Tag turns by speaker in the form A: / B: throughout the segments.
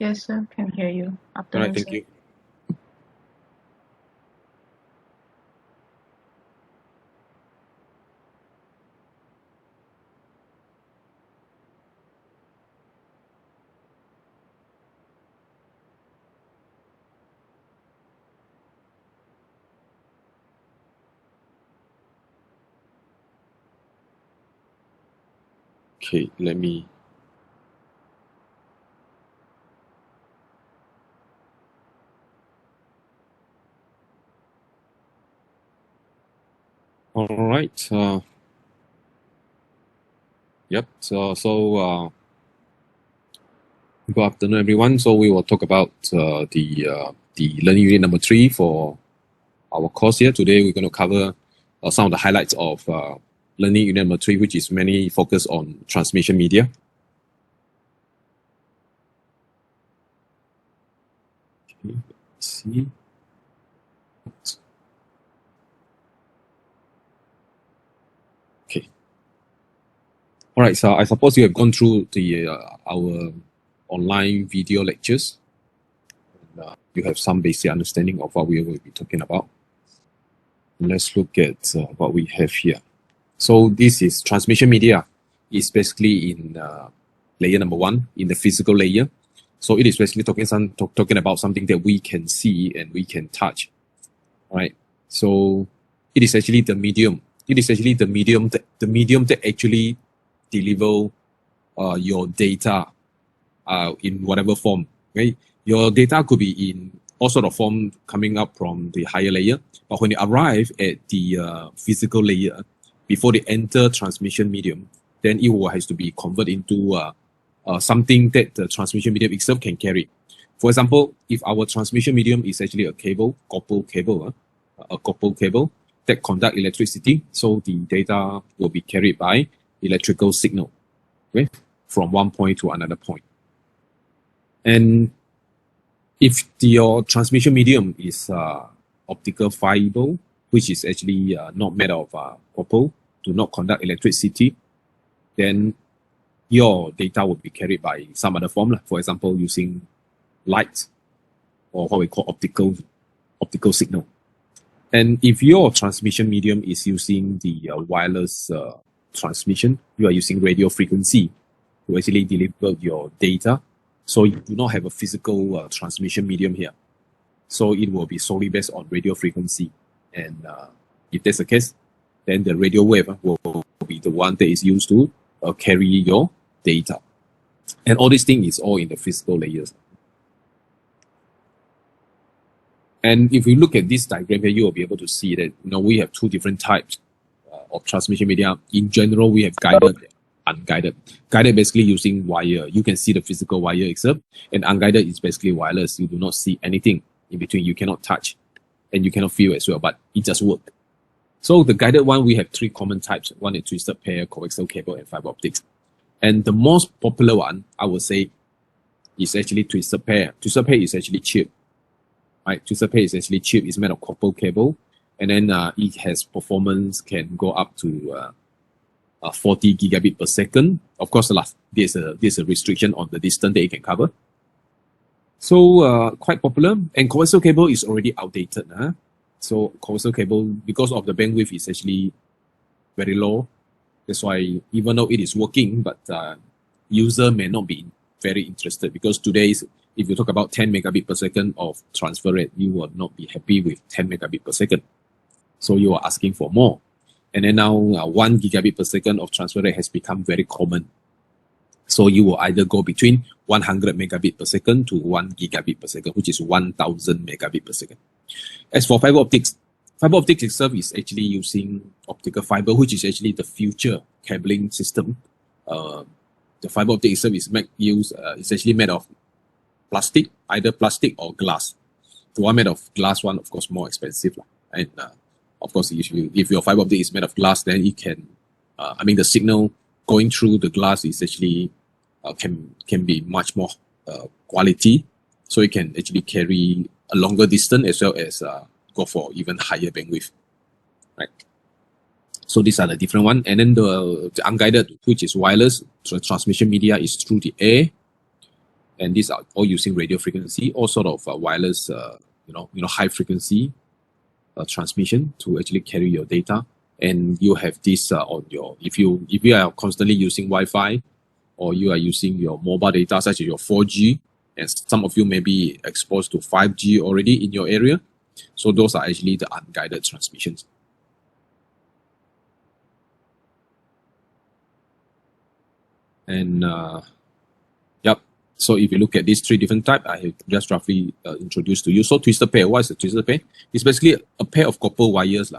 A: Yes, sir. Can hear you.
B: All
A: Afternoon,
B: right, thank
A: sir.
B: you. Okay, let me. All right. Yep. Good afternoon, everyone. So we will talk about the learning unit number 3 for our course here. Today we're going to cover some of the highlights of learning unit number 3, which is mainly focused on transmission media. Okay, let's see. Okay. All right. So I suppose you have gone through the our online video lectures. You have some basic understanding of what we will be talking about. Let's look at what we have here. So this is transmission media. It's basically in layer number 1, in the physical layer. So it is basically talking about something that we can see and we can touch, right? So it is actually the medium. It is actually the medium that actually deliver your data in whatever form, right? Your data could be in all sort of form coming up from the higher layer, but when you arrive at the physical layer, before they enter transmission medium, then it will has to be converted into something that the transmission medium itself can carry. For example, if our transmission medium is actually a cable, copper cable, a copper cable that conduct electricity, so the data will be carried by electrical signal, okay, from one point to another point. And if your transmission medium is optical fiber, which is actually not made of copper, do not conduct electricity, then your data will be carried by some other form. For example, using light or what we call optical signal. And if your transmission medium is using the wireless transmission, you are using radio frequency to actually deliver your data. So you do not have a physical transmission medium here. So it will be solely based on radio frequency. And if that's the case, then the radio wave will be the one that is used to carry your data. And all these things is all in the physical layers. And if we look at this diagram here, you will be able to see that we have two different types of transmission media. In general, we have guided, unguided. Guided basically using wire. You can see the physical wire itself, and unguided is basically wireless. You do not see anything in between. You cannot touch, and you cannot feel as well, but it just works. So the guided one, we have three common types. One is twisted pair, coaxial cable, and fiber optics. And the most popular one, I would say, is actually twisted pair. Twisted pair is actually cheap. Right? Twisted pair is actually cheap. It's made of copper cable, and then it has performance can go up to 40 gigabit per second. Of course, there's a restriction on the distance that it can cover. So quite popular. And coaxial cable is already outdated. So coaxial cable, because of the bandwidth, is actually very low. That's why even though it is working, but user may not be very interested, because today's, if you talk about 10 megabit per second of transfer rate, you will not be happy with 10 megabit per second. So you are asking for more. And then now 1 gigabit per second of transfer rate has become very common. So you will either go between 100 megabit per second to 1 gigabit per second, which is 1000 megabit per second. As for fiber optics itself is actually using optical fiber, which is actually the future cabling system. The fiber optic itself is it's actually made of plastic, either plastic or glass. The one made of glass one, of course, more expensive. And of course, if your fiber optic is made of glass, then it can, the signal going through the glass is actually can be much more quality. So it can actually carry a longer distance as well as go for even higher bandwidth. Right. So these are the different one. And then the unguided, which is wireless, so transmission media is through the air. and these are all using radio frequency, all sort of wireless, high frequency transmission to actually carry your data. And you have this on your, if you are constantly using Wi-Fi, or you are using your mobile data such as your 4G, and some of you may be exposed to 5G already in your area. So those are actually the unguided transmissions. And yep, so if you look at these three different types, I have just roughly introduced to you. So twisted pair, what is a twisted pair? It's basically a pair of copper wires.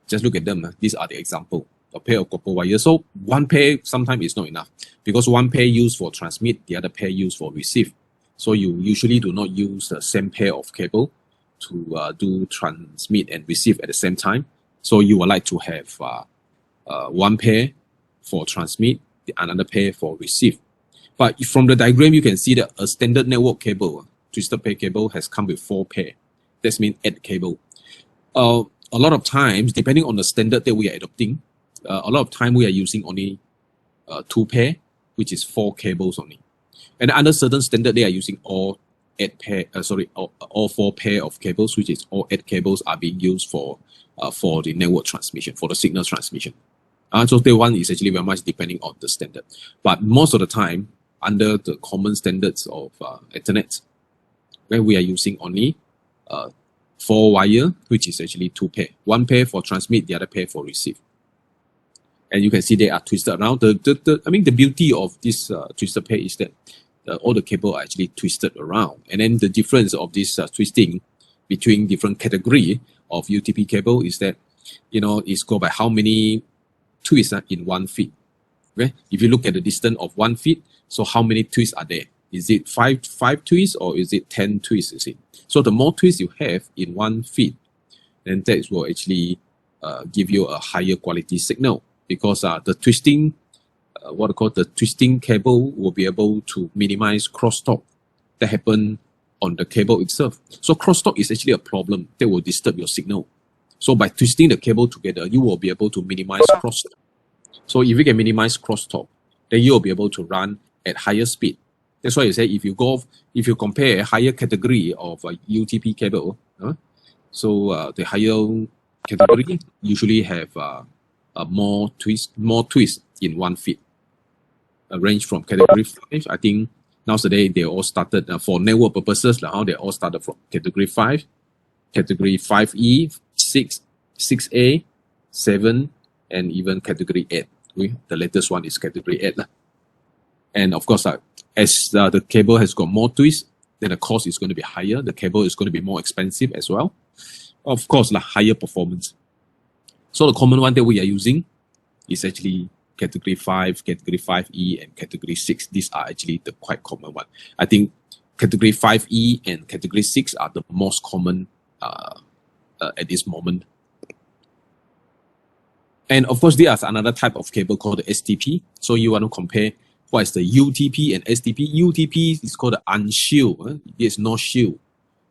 B: Just look at them. These are the example. A pair of copper wires. So one pair sometimes is not enough, because one pair used for transmit, the other pair used for receive. So you usually do not use the same pair of cable to do transmit and receive at the same time. So you would like to have one pair for transmit, another pair for receive. But from the diagram, you can see that a standard network cable, twisted pair cable, has come with 4 pair. That means 8 cable. A lot of times, depending on the standard that we are adopting, a lot of time we are using only 2 pair, which is 4 cables only. And under certain standard, they are using all 4 pair of cables, which is all 8 cables are being used for the network transmission, for the signal transmission. So that one is actually very much depending on the standard. But most of the time, under the common standards of Ethernet, where we are using only 4 wire, which is actually 2 pair. 1 pair for transmit, the other pair for receive. And you can see they are twisted around. The beauty of this twisted pair is that all the cable are actually twisted around. And then the difference of this twisting between different category of UTP cable is that, it's go by how many twists in 1 feet. Okay? If you look at the distance of 1 feet, so how many twists are there? Is it five twists, or is it 10 twists? You see? So the more twists you have in 1 feet, then that will actually give you a higher quality signal, because the twisting, the twisting cable will be able to minimize crosstalk that happen on the cable itself. So crosstalk is actually a problem that will disturb your signal. So by twisting the cable together, you will be able to minimize crosstalk. So if you can minimize crosstalk, then you will be able to run at higher speed. That's why you say if you compare a higher category of UTP cable, the higher category usually have more twists in 1 feet. Range from category 5. I think nowadays they all started for network purposes. They all started from category 5, category 5E, 6, 6A, 7, and even category 8. The latest one is category 8. And of course, as the cable has got more twists, then the cost is going to be higher. The cable is going to be more expensive as well. Of course, higher performance. So the common one that we are using is actually category 5, category 5E, and category 6. These are actually the quite common one. I think category 5E and category 6 are the most common at this moment. And of course, there's another type of cable called the STP. So you want to compare what is the UTP and STP. UTP is called the unshield. There's no shield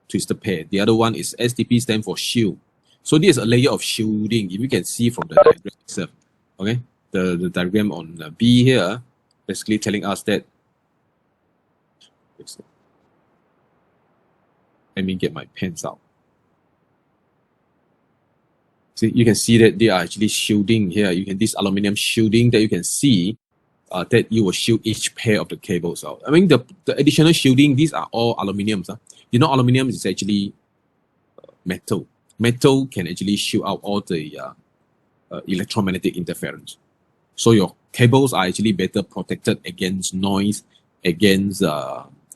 B: twisted pair. The other one is STP, stand for shield. So there's a layer of shielding. If you can see from the diagram itself, okay, the diagram on B here, basically telling us that. Let me get my pens out. So you can see that they are actually shielding here. You can this aluminum shielding that you can see that you will shield each pair of the cables out. I mean the additional shielding, these are all aluminiums. Aluminium is actually metal. Metal can actually shield out all the electromagnetic interference. So your cables are actually better protected against noise, against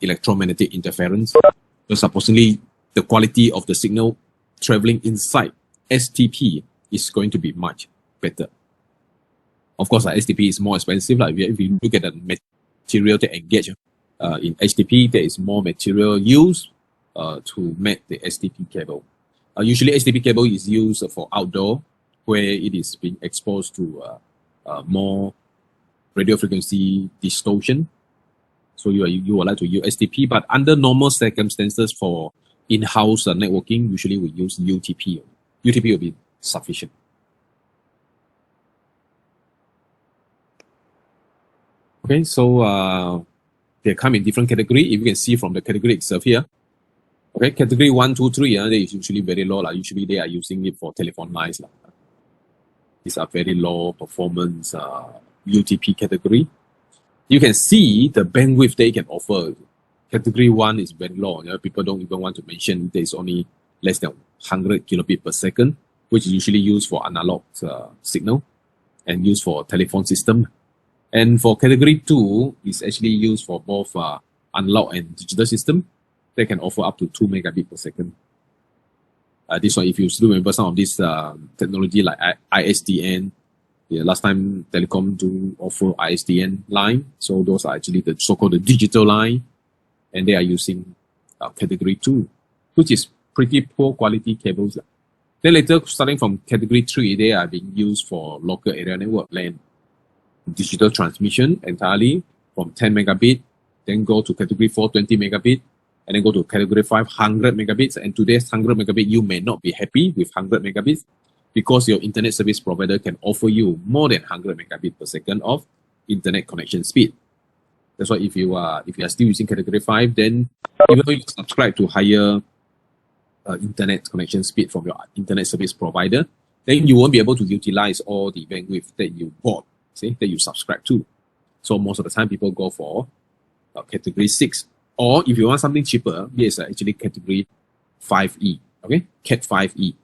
B: electromagnetic interference. So supposedly the quality of the signal traveling inside STP is going to be much better. Of course, STP is more expensive. If you look at the material they engage in STP, there is more material used to make the STP cable. Usually, STP cable is used for outdoor, where it is being exposed to more radio frequency distortion. So you would like to use STP, but under normal circumstances for in-house networking, usually we use UTP. UTP will be sufficient. Okay, so They come in different category. If you can see from the category itself here, okay, category 1, 2, 3, they is usually very low. Usually they are using it for telephone lines. These are very low performance UTP category. You can see the bandwidth they can offer. Category 1 is very low. People don't even want to mention there's only less than 100 kilobit per second, which is usually used for analog signal and used for telephone system. And for category 2, it's actually used for both analog and digital system. They can offer up to 2 megabit per second. This one, if you still remember some of this technology like ISDN, last time telecom do offer ISDN line. So those are actually the so-called the digital line, and they are using category 2, which is pretty poor quality cables. Then later, starting from category 3, they are being used for local area network LAN, digital transmission entirely from 10 megabit, then go to category 4, 20 megabit, and then go to category 5, 100 megabits. And today's 100 megabit, you may not be happy with 100 megabits because your internet service provider can offer you more than 100 megabit per second of internet connection speed. That's why if you are still using category 5, then even though you subscribe to higher internet connection speed from your internet service provider, then you won't be able to utilize all the bandwidth that you bought, that you subscribe to. So most of the time, people go for category 6. Or if you want something cheaper, here's actually category 5E, okay? Cat 5E.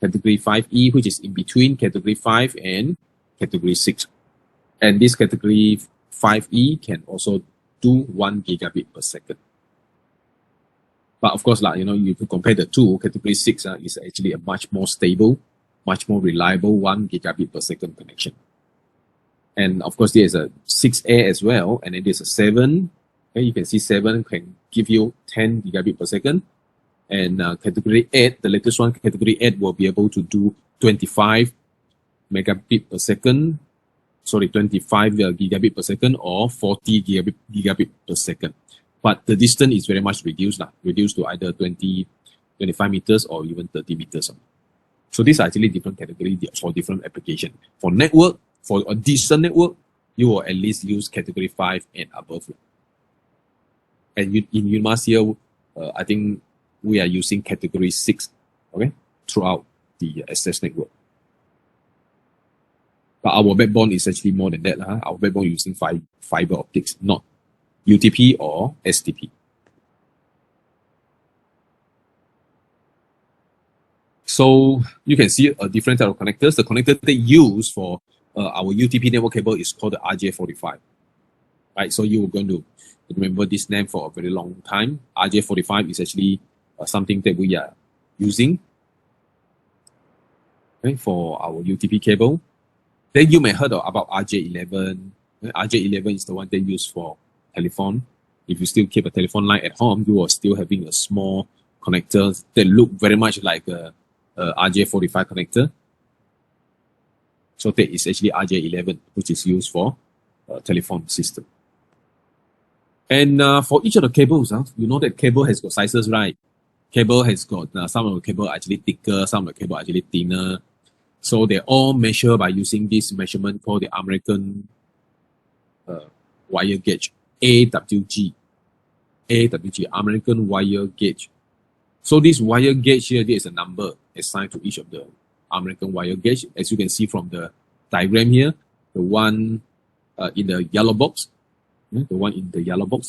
B: Category 5E, which is in between category 5 and category 6. And this category 5E can also do 1 gigabit per second. But of course, you compare the two, category 6 is actually a much more stable, much more reliable 1 gigabit per second connection. And of course, there's a 6A as well, and then there's a 7. Okay, you can see 7 can give you 10 gigabit per second. And category 8, the latest one, category 8 will be able to do 25 megabit per second. Sorry, 25 gigabit per second or 40 gigabit per second. But the distance is very much reduced to either 20, 25 meters or even 30 meters. So these are actually different categories for different applications. For network, for a decent network, you will at least use category 5 and above. And in UNIMAS here, I think we are using category 6, okay, throughout the access network. But our backbone is actually more than that. Our backbone is using fiber optics, not UTP or STP. So you can see a different type of connectors. The connector they use for our UTP network cable is called the RJ45. Right, so you're going to remember this name for a very long time. RJ45 is actually something that we are using, okay, for our UTP cable. Then you may heard about RJ11. RJ11 is the one they use for telephone. If you still keep a telephone line at home, you are still having a small connector that look very much like a RJ45 connector. So that is actually RJ11, which is used for telephone system. And for each of the cables, you know that cable has got sizes, right? Cable has got, some of the cable are actually thicker, some of the cable are actually thinner. So they all measure by using this measurement called the American wire gauge, AWG, American wire gauge. So this wire gauge here, there is a number assigned to each of the American wire gauge. As you can see from the diagram here, the one in the yellow box, you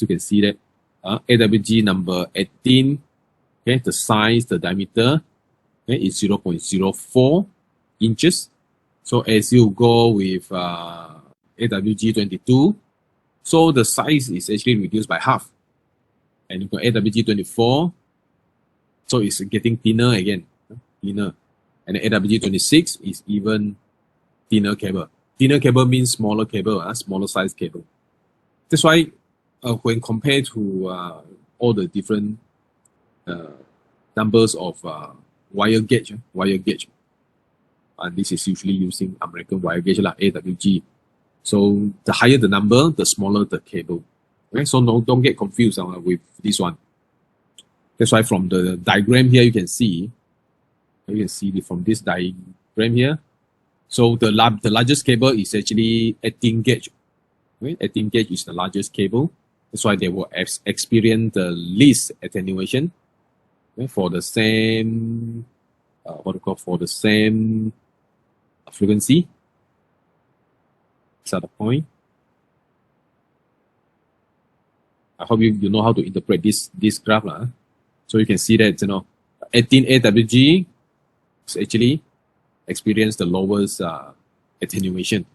B: can see that AWG number 18, okay, the size, the diameter, okay, is 0.04 inches. So as you go with AWG 22, so the size is actually reduced by half. And you got AWG 24, so it's getting thinner again, thinner. And AWG 26 is even thinner cable. Thinner cable means smaller cable, smaller size cable. That's why when compared to all the different numbers of wire gauge, and this is usually using American wire gauge like AWG. So the higher the number, the smaller the cable. Okay, so don't get confused with this one. That's why from the diagram here, you can see from this diagram here. So the largest cable is actually 18 gauge. Okay? 18 gauge is the largest cable. That's why they will experience the least attenuation, okay, for the same for the same frequency. Is that the point? I hope you know how to interpret this graph. So you can see that 18 AWG is actually experience the lowest attenuation.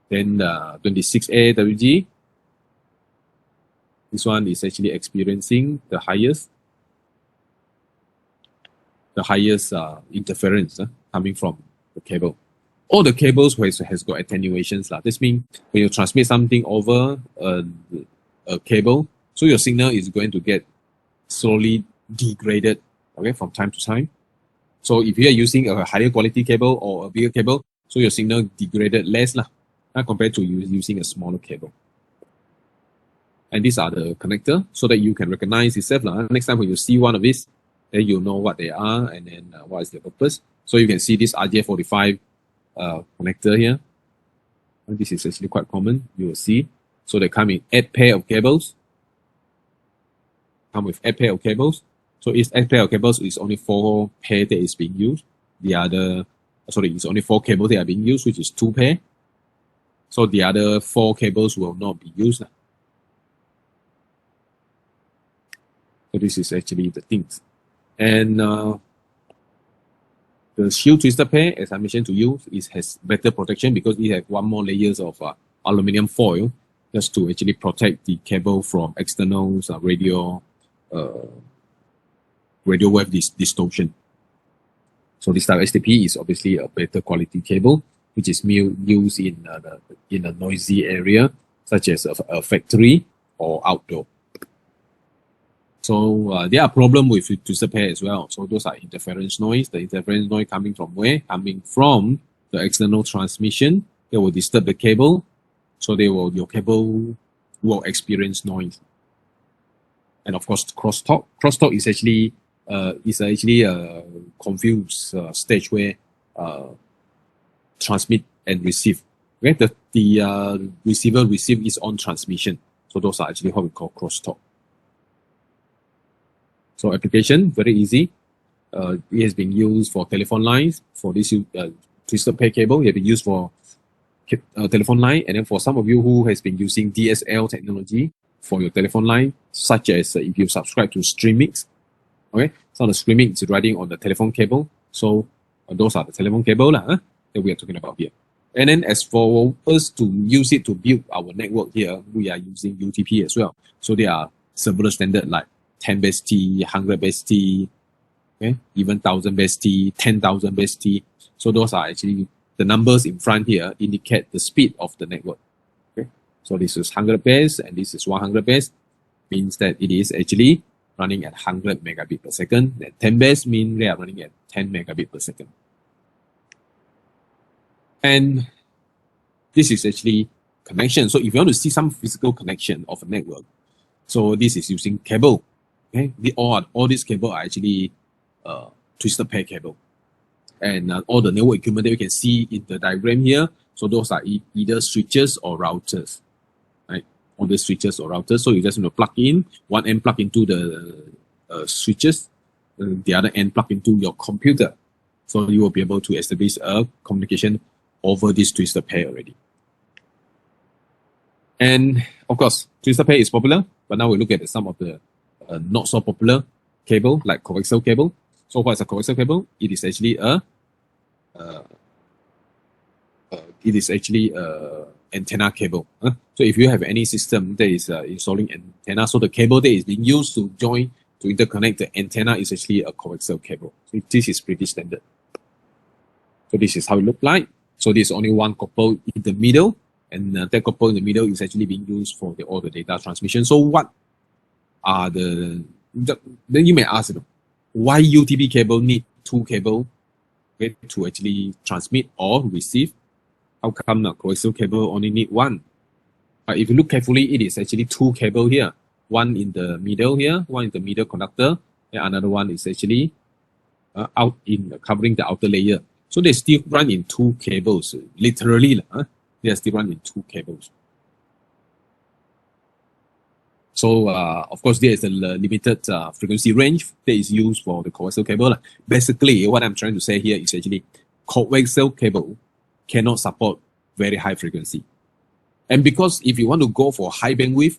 B: Then 26 AWG, this one is actually experiencing the highest interference coming from the cable. All the cables has got attenuations. This means when you transmit something over a cable, so your signal is going to get slowly degraded, okay, from time to time. So if you are using a higher quality cable or a bigger cable, so your signal degraded less compared to using a smaller cable. And these are the connector so that you can recognize itself. Next time when you see one of these, then you know what they are and then what is their purpose. So you can see this RJ45 connector here. And this is actually quite common, you will see. So they come in 8 pair of cables. Come with 8 pair of cables. So it's 8 pair of cables, it's only 4 pair that is being used. It's only 4 cables that are being used, which is 2 pair. So the other 4 cables will not be used. So this is actually the things. And the shield twister pair, as I mentioned to you, has better protection because it has 1 more layers of aluminum foil just to actually protect the cable from external radio wave distortion. So this type of STP is obviously a better quality cable, which is used in a noisy area, such as a factory or outdoor. So there are problems with twister pair as well. So those are interference noise. The interference noise coming from where? Coming from the external transmission. They will disturb the cable. So your cable will experience noise. And of course, crosstalk. Crosstalk is actually a confused stage where transmit and receive. Okay? The receiver is on transmission. So those are actually what we call crosstalk. So application, very easy. It has been used for telephone lines. For this twisted pair cable, it has been used for telephone line. And then for some of you who has been using DSL technology for your telephone line, such as if you subscribe to Streamix, okay? So the Streamix is riding on the telephone cable. So those are the telephone cable that we are talking about here. And then as for us to use it to build our network here, we are using UTP as well. So there are several standards like 10 base T, 100 base T, okay? Even 1000 base T, 10,000 base T. So those are actually the numbers in front here indicate the speed of the network. Okay? So this is 100 base and this is 100 base, means that it is actually running at 100 megabit per second. And 10 base means they are running at 10 megabit per second. And this is actually connection. So if you want to see some physical connection of a network, so this is using cable. Okay, all these cable are actually twisted pair cable, and all the network equipment that you can see in the diagram here. So those are either switches or routers, right? All the switches or routers. So you just want to plug in one end, plug into the switches, the other end plug into your computer. So you will be able to establish a communication over this twisted pair already. And of course, twisted pair is popular, but now we look at some of the not so popular cable like coaxial cable. So what is a coaxial cable? It is actually antenna cable. So if you have any system that is installing antenna, so the cable that is being used to interconnect the antenna is actually a coaxial cable. So this is pretty standard. So this is how it looks like. So there's only one couple in the middle, and that couple in the middle is actually being used for all the data transmission. So what are then you may ask, why UTP cable need 2 cable to actually transmit or receive? How come the coaxial cable only need 1? If you look carefully, it is actually 2 cable here. One in the middle here, one in the middle conductor, and another one is actually covering the outer layer. So they still run in 2 cables, literally. They are still run in 2 cables. So of course, there is a limited frequency range that is used for the coaxial cable. Basically, what I'm trying to say here is actually coaxial cable cannot support very high frequency. And because if you want to go for high bandwidth,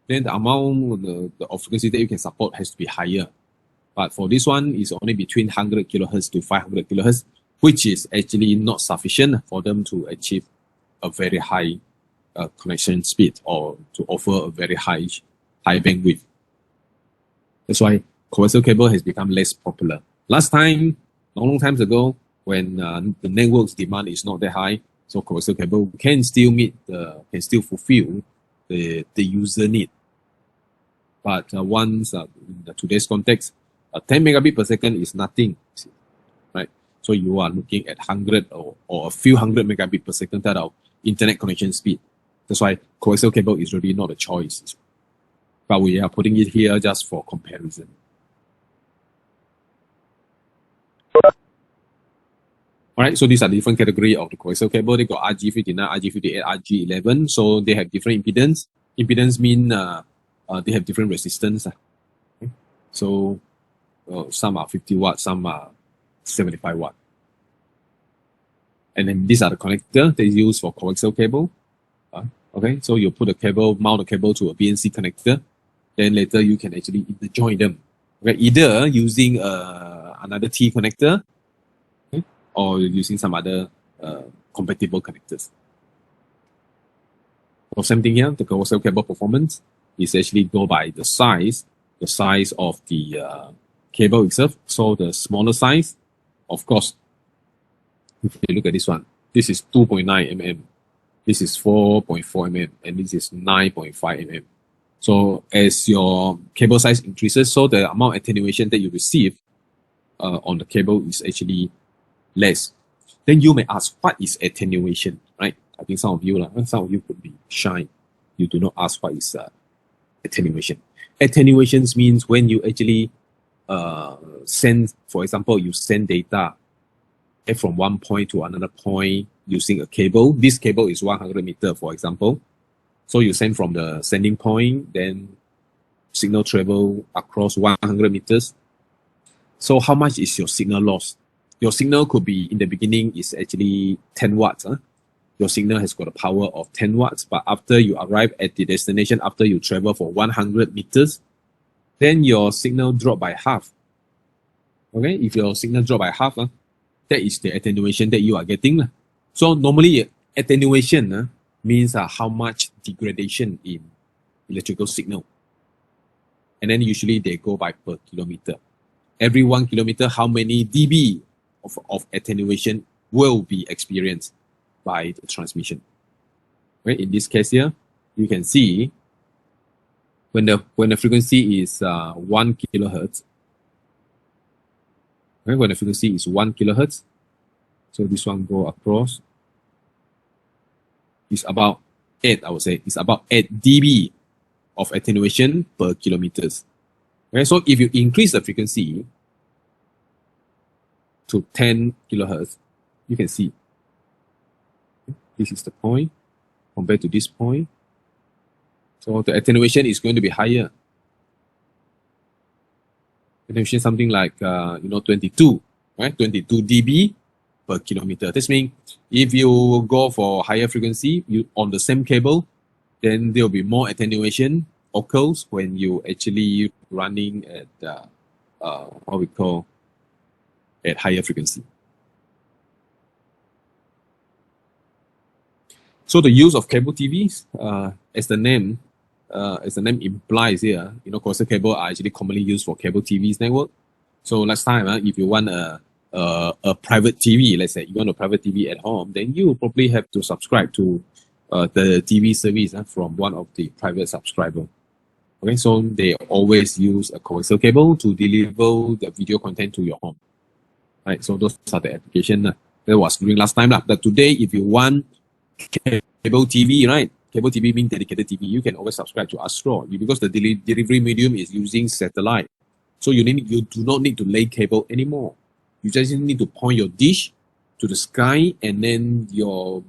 B: then the amount of frequency that you can support has to be higher. But for this one, it's only between 100 kilohertz to 500 kilohertz, which is actually not sufficient for them to achieve a very high connection speed or to offer a very high bandwidth. That's why coaxial cable has become less popular. Last time, long times ago, when the network's demand is not that high, so coaxial cable can still fulfill the user need. But once in today's context, 10 megabit per second is nothing, right? So you are looking at 100 or a few hundred megabit per second type of internet connection speed. That's why coaxial cable is really not a choice. But we are putting it here just for comparison. All right, so these are the different category of the coaxial cable. They got RG59, RG58, RG11. So they have different impedance. Impedance mean they have different resistance. Okay. So some are 50 watts, some are 75 watt. And then these are the connector that is used for coaxial cable. Okay, so you put a cable, mount a cable to a BNC connector. Then later you can actually interjoin them. Okay, either using another T connector, okay, or using some other compatible connectors. So same thing here, the coaxial cable performance is actually go by the size of the cable itself. So the smaller size, of course, if you look at this one, this is 2.9 mm, this is 4.4 mm, and this is 9.5 mm. So as your cable size increases, so the amount of attenuation that you receive on the cable is actually less. Then you may ask, what is attenuation, right? I think some of you could be shy. You do not ask what is attenuation. Attenuation means when you actually send, for example, you send data from one point to another point using a cable. This cable is 100 meters, for example. So you send from the sending point, then signal travel across 100 meters. So how much is your signal loss? Your signal could be, in the beginning, is actually 10 watts. Your signal has got a power of 10 watts, but after you arrive at the destination, after you travel for 100 meters, then your signal drop by half. Okay, if your signal drop by half, that is the attenuation that you are getting. So normally attenuation means how much degradation in electrical signal. And then usually they go by per kilometer. Every 1 kilometer, how many dB of attenuation will be experienced by the transmission. Right? In this case here, you can see when the frequency is 1 kilohertz. Right? When the frequency is 1 kilohertz, so this one go across. It's about 8, I would say. It's about 8 dB of attenuation per kilometers. Okay, so if you increase the frequency to 10 kilohertz, you can see this is the point compared to this point. So the attenuation is going to be higher. Attenuation something like 22, right? 22 dB per kilometer. This means if you go for higher frequency, on the same cable, then there will be more attenuation occurs when you actually running at what we call at higher frequency. So the use of cable TVs, as the name implies here, coaxial cable are actually commonly used for cable TVs network. So last time, if you want a private TV, let's say you want a private TV at home, then you probably have to subscribe to the TV service from one of the private subscribers. Okay, so they always use a coaxial cable to deliver the video content to your home. Right, so those are the application that was during last time. But today, if you want cable TV, right? Cable TV means dedicated TV. You can always subscribe to Astro because the delivery medium is using satellite. So you do not need to lay cable anymore. You just need to point your dish to the sky, and then your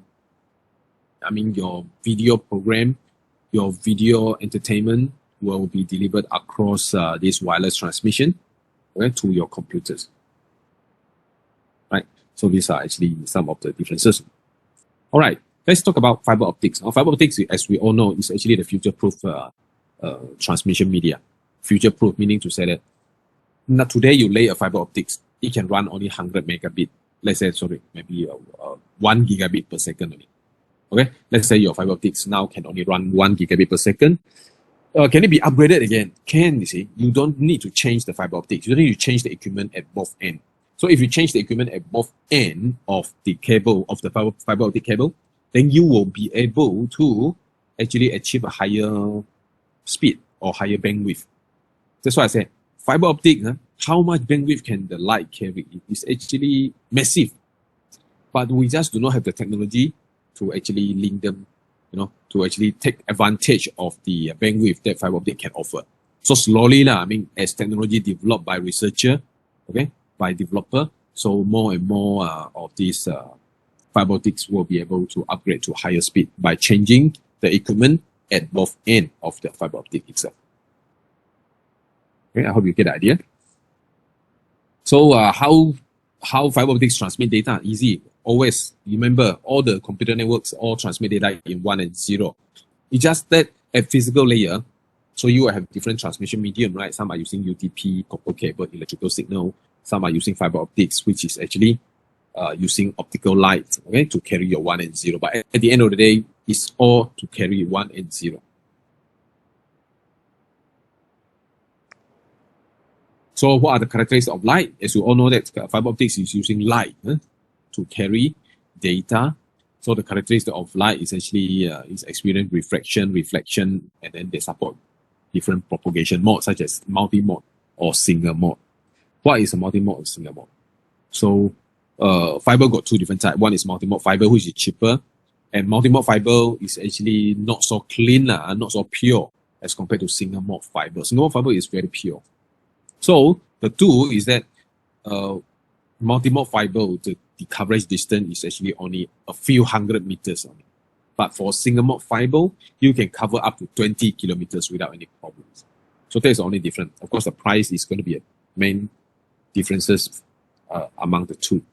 B: video program, your video entertainment will be delivered across this wireless transmission, okay, to your computers. Right. So these are actually some of the differences. All right. Let's talk about fiber optics. Fiber optics, as we all know, is actually the future-proof transmission media. Future-proof meaning to say that now today you lay a fiber optics, it can run only 100 megabit. Let's say, sorry, maybe 1 gigabit per second only. Okay, let's say your fiber optics now can only run 1 gigabit per second. Can it be upgraded again? Can, you see? You don't need to change the fiber optics. You don't need to change the equipment at both ends. So if you change the equipment at both ends of the cable, of the fiber optic cable, then you will be able to actually achieve a higher speed or higher bandwidth. That's why I say fiber optic, how much bandwidth can the light carry? It is actually massive. But we just do not have the technology to actually link them, to actually take advantage of the bandwidth that fiber optic can offer. So slowly, as technology developed by researcher, okay, by developer, so more and more of these fiber optics will be able to upgrade to higher speed by changing the equipment at both ends of the fiber optic itself. Okay, I hope you get the idea. So how fiber optics transmit data? Easy. Always remember, all the computer networks all transmit data in 1 and 0. It's just that at physical layer, so you will have different transmission medium, right? Some are using UTP, copper cable, electrical signal. Some are using fiber optics, which is actually using optical light, okay, to carry your 1 and 0. But at the end of the day, it's all to carry 1 and 0. So what are the characteristics of light? As you all know that fiber optics is using light to carry data. So the characteristic of light is actually is experience refraction, reflection, and then they support different propagation modes such as multi-mode or single mode. What is a multi-mode or single mode? So fiber got two different types. One is multi-mode fiber, which is cheaper, and multi-mode fiber is actually not so clean, not so pure as compared to single mode fiber. Single mode fiber is very pure. So the two is that multi-mode fiber, the coverage distance is actually only a few hundred meters only. But for single mode fiber, you can cover up to 20 kilometers without any problems. So that is only different. Of course, the price is going to be a main differences among the two.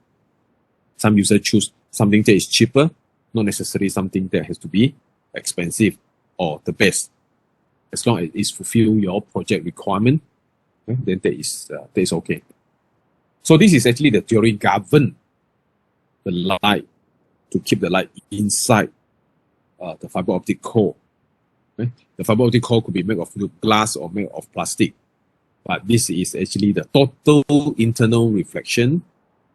B: Some users choose something that is cheaper, not necessarily something that has to be expensive or the best. As long as it fulfill your project requirement, then that is okay. So this is actually the theory govern the light, to keep the light inside the fiber optic core. Okay? The fiber optic core could be made of glass or made of plastic. But this is actually the total internal reflection.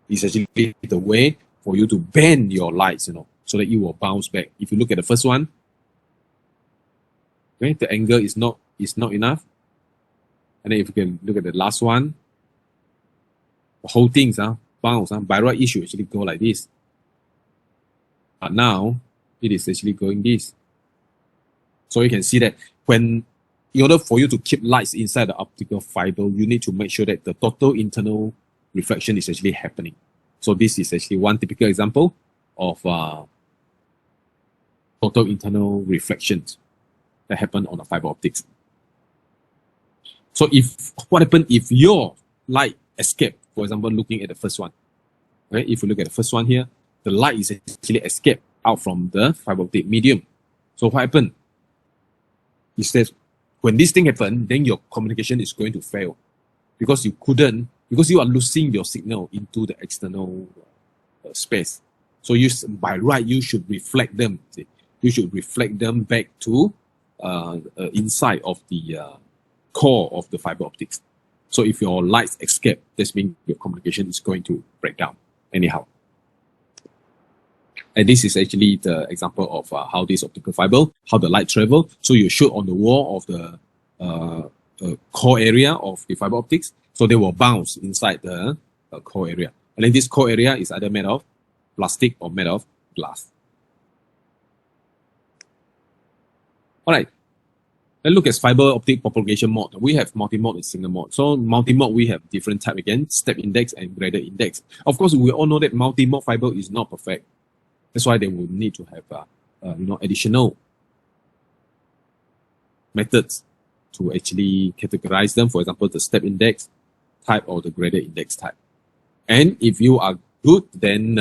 B: Is actually the way for you to bend your lights, so that it will bounce back. If you look at the first one, okay, the angle is not enough. And then if you can look at the last one, the whole thing bounce. By right, it should actually go like this. But now, it is actually going this. So you can see that in order for you to keep lights inside the optical fiber, you need to make sure that the total internal reflection is actually happening. So this is actually one typical example of total internal reflections that happen on the fiber optics. So what happens if your light escape, for example, looking at the first one, okay? If you look at the first one here, the light is actually escaped out from the fiber optic medium. So what happened? It says, when this thing happens, then your communication is going to fail because you are losing your signal into the external space. So by right, you should reflect them. See? You should reflect them back to inside of the core of the fiber optics. So if your lights escape, this means your communication is going to break down anyhow. And this is actually the example of how this optical fiber, how the light travel. So you shoot on the wall of the core area of the fiber optics. So they will bounce inside the core area. And then this core area is either made of plastic or made of glass. All right. Let's look at fiber optic propagation mode. We have multi-mode and single mode. So multi-mode, we have different type again, step index and graded index. Of course, we all know that multi-mode fiber is not perfect. That's why they will need to have additional methods to actually categorize them. For example, the step index type or the graded index type. And if you are good, then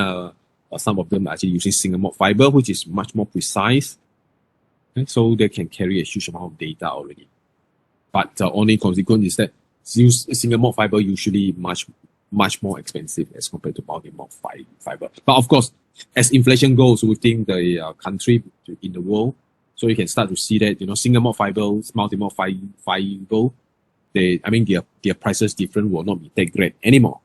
B: some of them are actually using single mode fiber, which is much more precise. Okay? So they can carry a huge amount of data already. But the only consequence is that single mode fiber usually much more expensive as compared to multi-mode fiber. But of course, as inflation goes within the country in the world, so you can start to see that, you know, single mode fibers, multi-mode fiber, their prices different will not be that great anymore.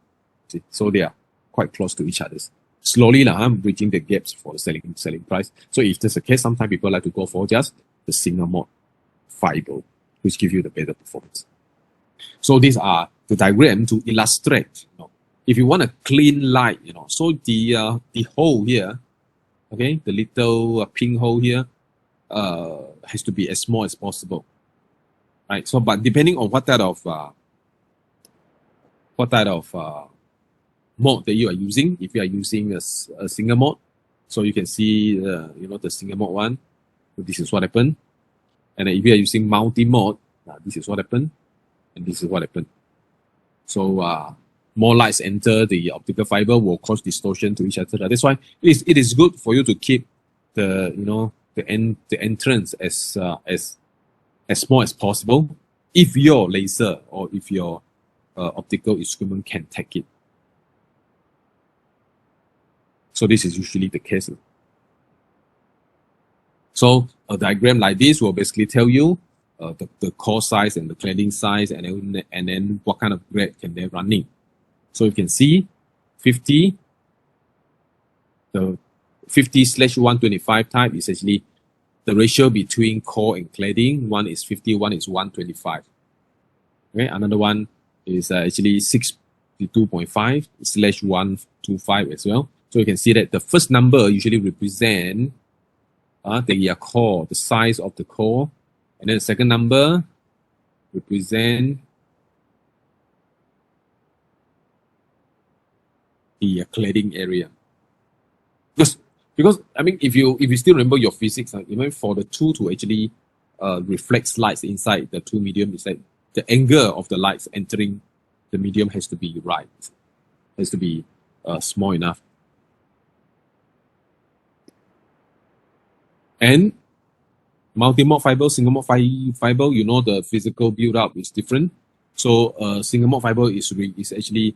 B: See? So they are quite close to each other. Slowly, I'm bridging the gaps for the selling price. So if that's the case, sometimes people like to go for just the single mode fiber, which give you the better performance. So these are the diagram to illustrate. You know, if you want a clean light, you know, so the hole here, okay, the little pin hole here, has to be as small as possible, right? So, but depending on what type of mode that you are using, if you are using a single mode, so you can see, you know, the single mode one, this is what happened. And if you are using multi-mode, this is what happened, and this is what happened. So more lights enter the optical fiber will cause distortion to each other. That's why it is good for you to keep the, you know, the entrance as small as possible, if your laser or if your optical instrument can take it. So this is usually the case. So a diagram like this will basically tell you the core size and the cladding size, and then what kind of grade can they running. So you can see 50, the 50/125 type is actually the ratio between core and cladding. One is 50, one is 125. Okay, another one is actually 62.5/125 as well. So you can see that the first number usually represent the core, the size of the core, and then the second number represent the cladding area. Because I mean, if you still remember your physics, even for the tool to actually reflect lights inside the two medium, is that the angle of the lights entering the medium has to be right, has to be small enough. And multi-mode fiber, single mode fiber, you know, the physical build-up is different. So single mode fiber is actually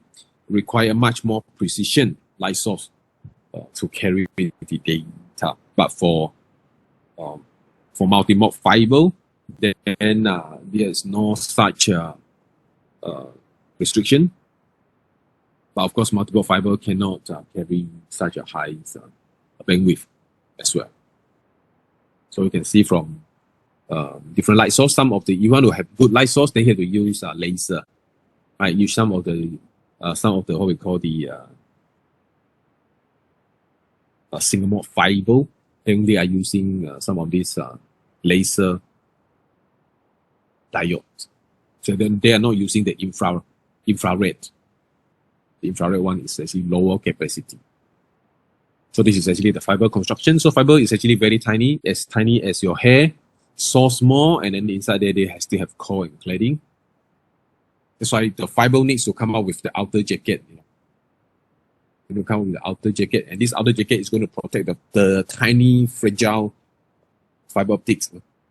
B: require much more precision light source to carry the data. But for multi-mode fiber, then there is no such restriction. But of course, multi-mode fiber cannot carry such a high bandwidth as well. So you can see from different light source. Some of the, you want to have good light source, then you have to use laser. Right, use some of the what we call the single mode fiber. Then they are using some of these laser diodes. So then they are not using the infrared. The infrared one is actually lower capacity. So this is actually the fiber construction. So fiber is actually very tiny as your hair, so small, and then inside there they still have core and cladding. That's why the fiber needs to come out with the outer jacket. You know, come out with the outer jacket, and this outer jacket is going to protect the tiny, fragile fiber optics,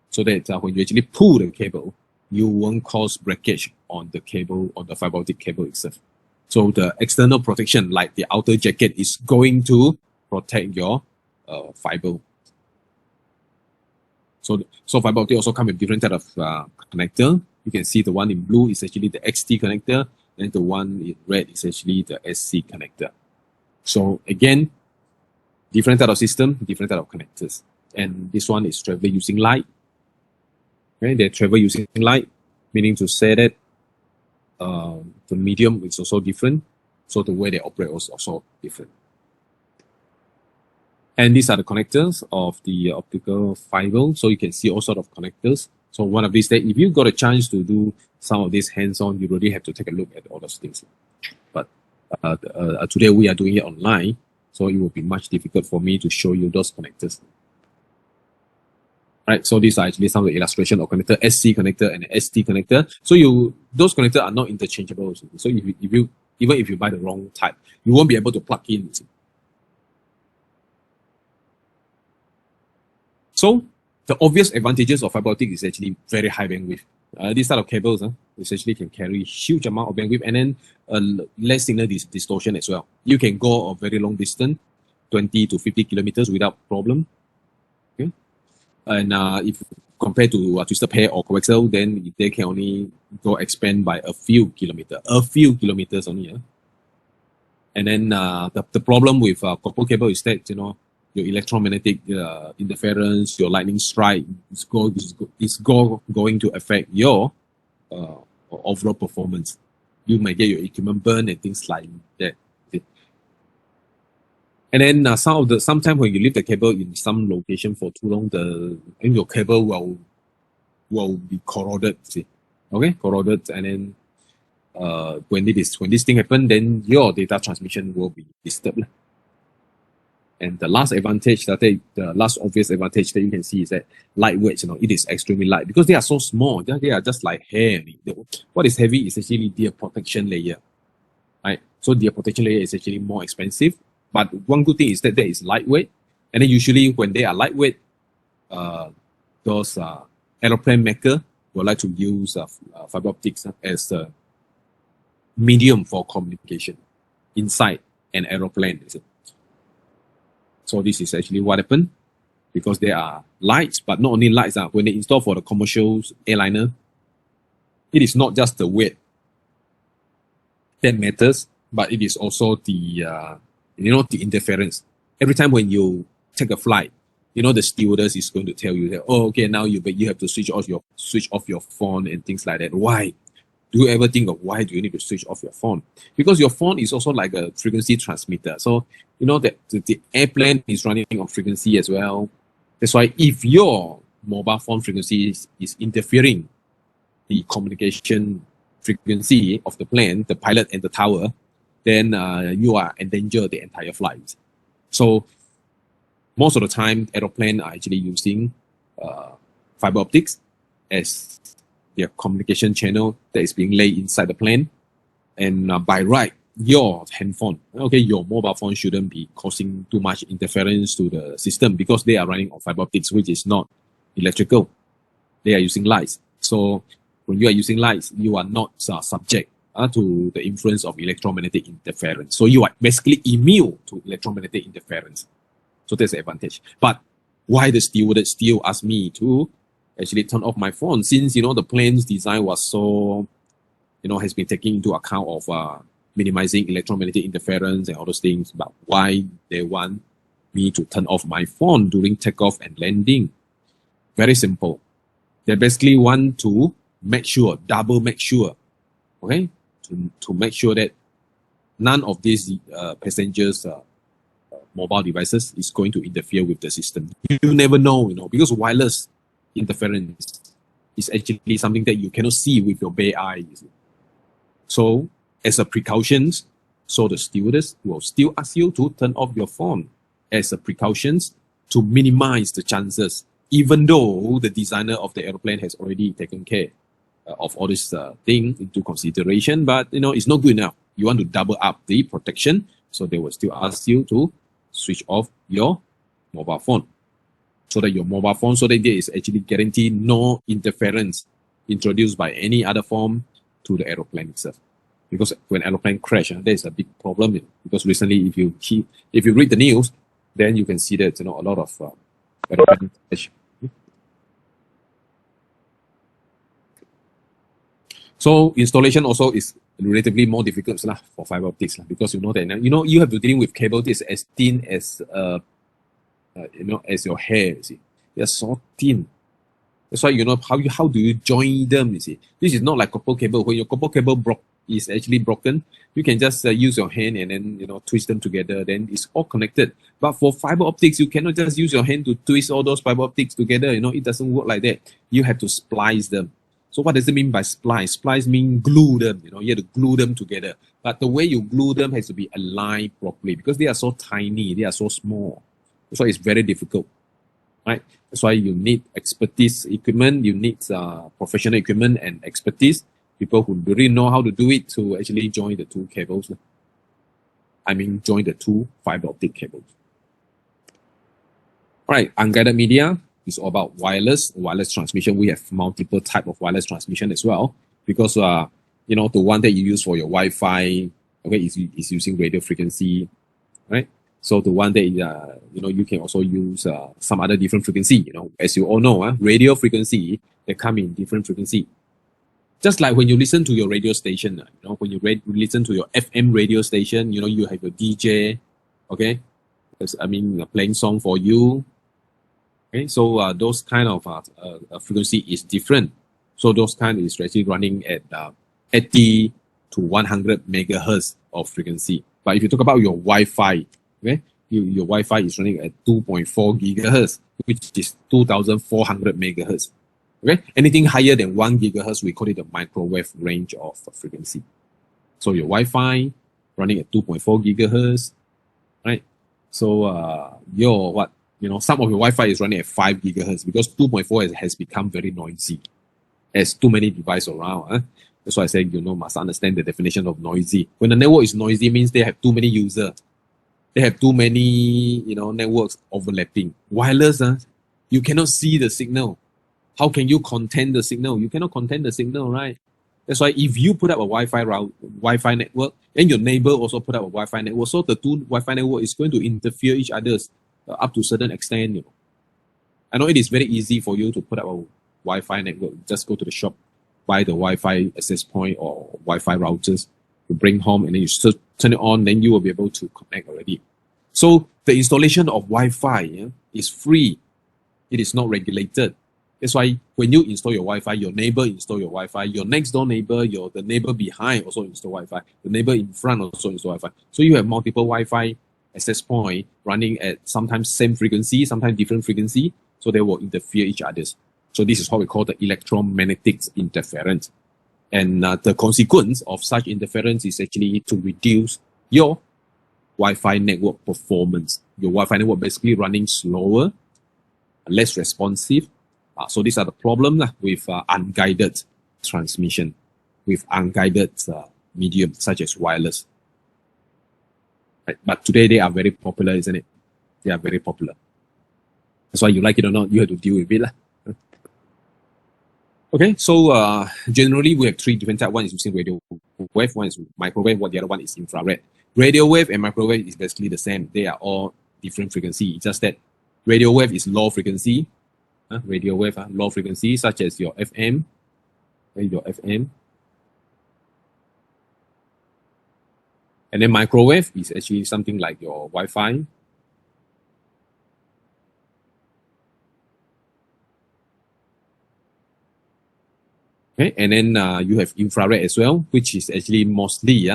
B: so that when you actually pull the cable, you won't cause breakage on the cable, on the fiber optic cable itself. So the external protection, like the outer jacket, is going to protect your fiber. So fiber optic also come with different type of connector. You can see the one in blue is actually the XT connector, and the one in red is actually the SC connector. So again, different type of system, different type of connectors. And this one is travel using light. Okay, they travel using light, meaning to say that the medium is also different. So the way they operate is also different. And these are the connectors of the optical fiber. So you can see all sort of connectors. So one of these days, if you got a chance to do some of this hands-on, you really have to take a look at all those things. But today we are doing it online, so it will be much difficult for me to show you those connectors. Right, so these are actually some of the illustration of connector, SC connector and ST connector. So those connectors are not interchangeable. So even if you buy the wrong type, you won't be able to plug in. So the obvious advantages of fiber optic is actually very high bandwidth. This type of cables essentially can carry huge amount of bandwidth and then less signal distortion as well. You can go a very long distance, 20 to 50 kilometers without problem. Okay? And if compared to a twisted pair or coaxial, then they can only go expand by a few kilometers only. And then the problem with copper cable is that, your electromagnetic interference, your lightning strike is going to affect your overall performance. You might get your equipment burned and things like that. Okay. And then sometimes when you leave the cable in some location for too long, your cable will be corroded. See, okay, corroded, and then when this thing happen, then your data transmission will be disturbed. And the last obvious advantage that you can see is that lightweight. It is extremely light because they are so small. They are just like hair. What is heavy is actually their protection layer, right? So their protection layer is actually more expensive. But one good thing is that there is lightweight, and then usually when they are lightweight, those aeroplane maker will like to use fiber optics as a medium for communication inside an aeroplane. So this is actually what happened because there are lights, but not only lights. When they install for the commercial airliner, it is not just the weight that matters, but it is also the the interference. Every time when you take a flight, the stewardess is going to tell you that, oh, okay, now you have to switch off your phone and things like that. Why? Do you ever think of why do you need to switch off your phone? Because your phone is also like a frequency transmitter. So, that the airplane is running on frequency as well. That's why if your mobile phone frequency is interfering the communication frequency of the plane, the pilot and the tower, then you are endanger the entire flight. So most of the time, aeroplanes are actually using fiber optics as their communication channel that is being laid inside the plane. And by right, your handphone, your mobile phone shouldn't be causing too much interference to the system because they are running on fiber optics, which is not electrical. They are using lights. So when you are using lights, you are not subject to the influence of electromagnetic interference. So you are basically immune to electromagnetic interference. So that's the advantage. But why the steward still asked me to actually turn off my phone since, the plane's design was so, has been taking into account of minimizing electromagnetic interference and all those things. But why they want me to turn off my phone during takeoff and landing? Very simple. They basically want to double make sure, okay, to make sure that none of these passengers' mobile devices is going to interfere with the system. You never know, because wireless interference is actually something that you cannot see with your bare eyes. So, as a precaution, so the stewardess will still ask you to turn off your phone as a precaution to minimize the chances, even though the designer of the airplane has already taken care of all this thing into consideration. But, it's not good enough. You want to double up the protection, so they will still ask you to switch off your mobile phone. So that there is actually guaranteed no interference introduced by any other form to the aeroplane itself. Because when aeroplane crash, there is a big problem. Because recently, if you read the news, then you can see that a lot of aeroplane crash. So installation also is relatively more difficult for fiber optics because that you have to deal with cable that is as thin as as your hair. You see, they are so thin. That's why how do you join them? You see, this is not like copper cable. When your copper cable is actually broken, you can just use your hand and then twist them together. Then it's all connected. But for fiber optics, you cannot just use your hand to twist all those fiber optics together. It doesn't work like that. You have to splice them. So what does it mean by splice? Splice means glue them. You have to glue them together. But the way you glue them has to be aligned properly because they are so tiny. They are so small. So it's very difficult. right? That's why you need expertise equipment, you need professional equipment and expertise, people who really know how to do it to actually join the two cables. I mean, join the two fiber optic cables. All right, unguided media is all about wireless transmission. We have multiple type of wireless transmission as well, because you know, the one that you use for your Wi-Fi, okay, is using radio frequency, right? So the one that you know, you can also use some other different frequency. You know, as you all know, radio frequency, they come in different frequency. Just like when you listen to your radio station, you know, when you listen to your FM radio station, you know, you have a DJ, okay, I mean, playing song for you. Okay, so those kind of frequency is different. So those kind is actually running at 80 to 100 megahertz of frequency. But if you talk about your Wi-Fi, okay, your Wi-Fi is running at 2.4 gigahertz, which is 2,400 megahertz. Okay, anything higher than 1 gigahertz, we call it the microwave range of frequency. So your Wi-Fi running at 2.4 gigahertz, right? So your what? You know, some of your Wi-Fi is running at 5 gigahertz because 2.4 has become very noisy. There's too many devices around. That's why I say, you know, must understand the definition of noisy. When the network is noisy, it means they have too many users. They have too many, you know, networks overlapping. Wireless, you cannot see the signal. How can you contain the signal? You cannot contain the signal, right? That's why if you put up a Wi-Fi network, and your neighbor also put up a Wi-Fi network, so the two Wi-Fi network is going to interfere each other's up to a certain extent. You know, I know it is very easy for you to put up a Wi-Fi network. Just go to the shop, buy the Wi-Fi access point or Wi-Fi routers, you bring home, and then you turn it on. Then you will be able to connect already. So the installation of Wi-Fi is free. It is not regulated. That's why when you install your Wi-Fi, your neighbor install your Wi-Fi, your next door neighbor, the neighbor behind also install Wi-Fi, the neighbor in front also install Wi-Fi. So you have multiple Wi-Fi access point running at sometimes same frequency, sometimes different frequency, so they will interfere each others. So this is what we call the electromagnetic interference. And the consequence of such interference is actually to reduce your Wi-Fi network performance. Your Wi-Fi network basically running slower, less responsive. So these are the problem with unguided transmission, with unguided medium such as wireless. Right? But today they are very popular, isn't it? They are very popular. That's why you like it or not, you have to deal with it. Okay, so generally we have three different types. One is using radio wave, one is microwave, the other one is infrared. Radio wave and microwave is basically the same. They are all different frequency. It's just that radio wave is low frequency. Radio wave, low frequency, such as your FM. Okay, your FM. And then microwave is actually something like your Wi-Fi. Okay, and then you have infrared as well, which is actually mostly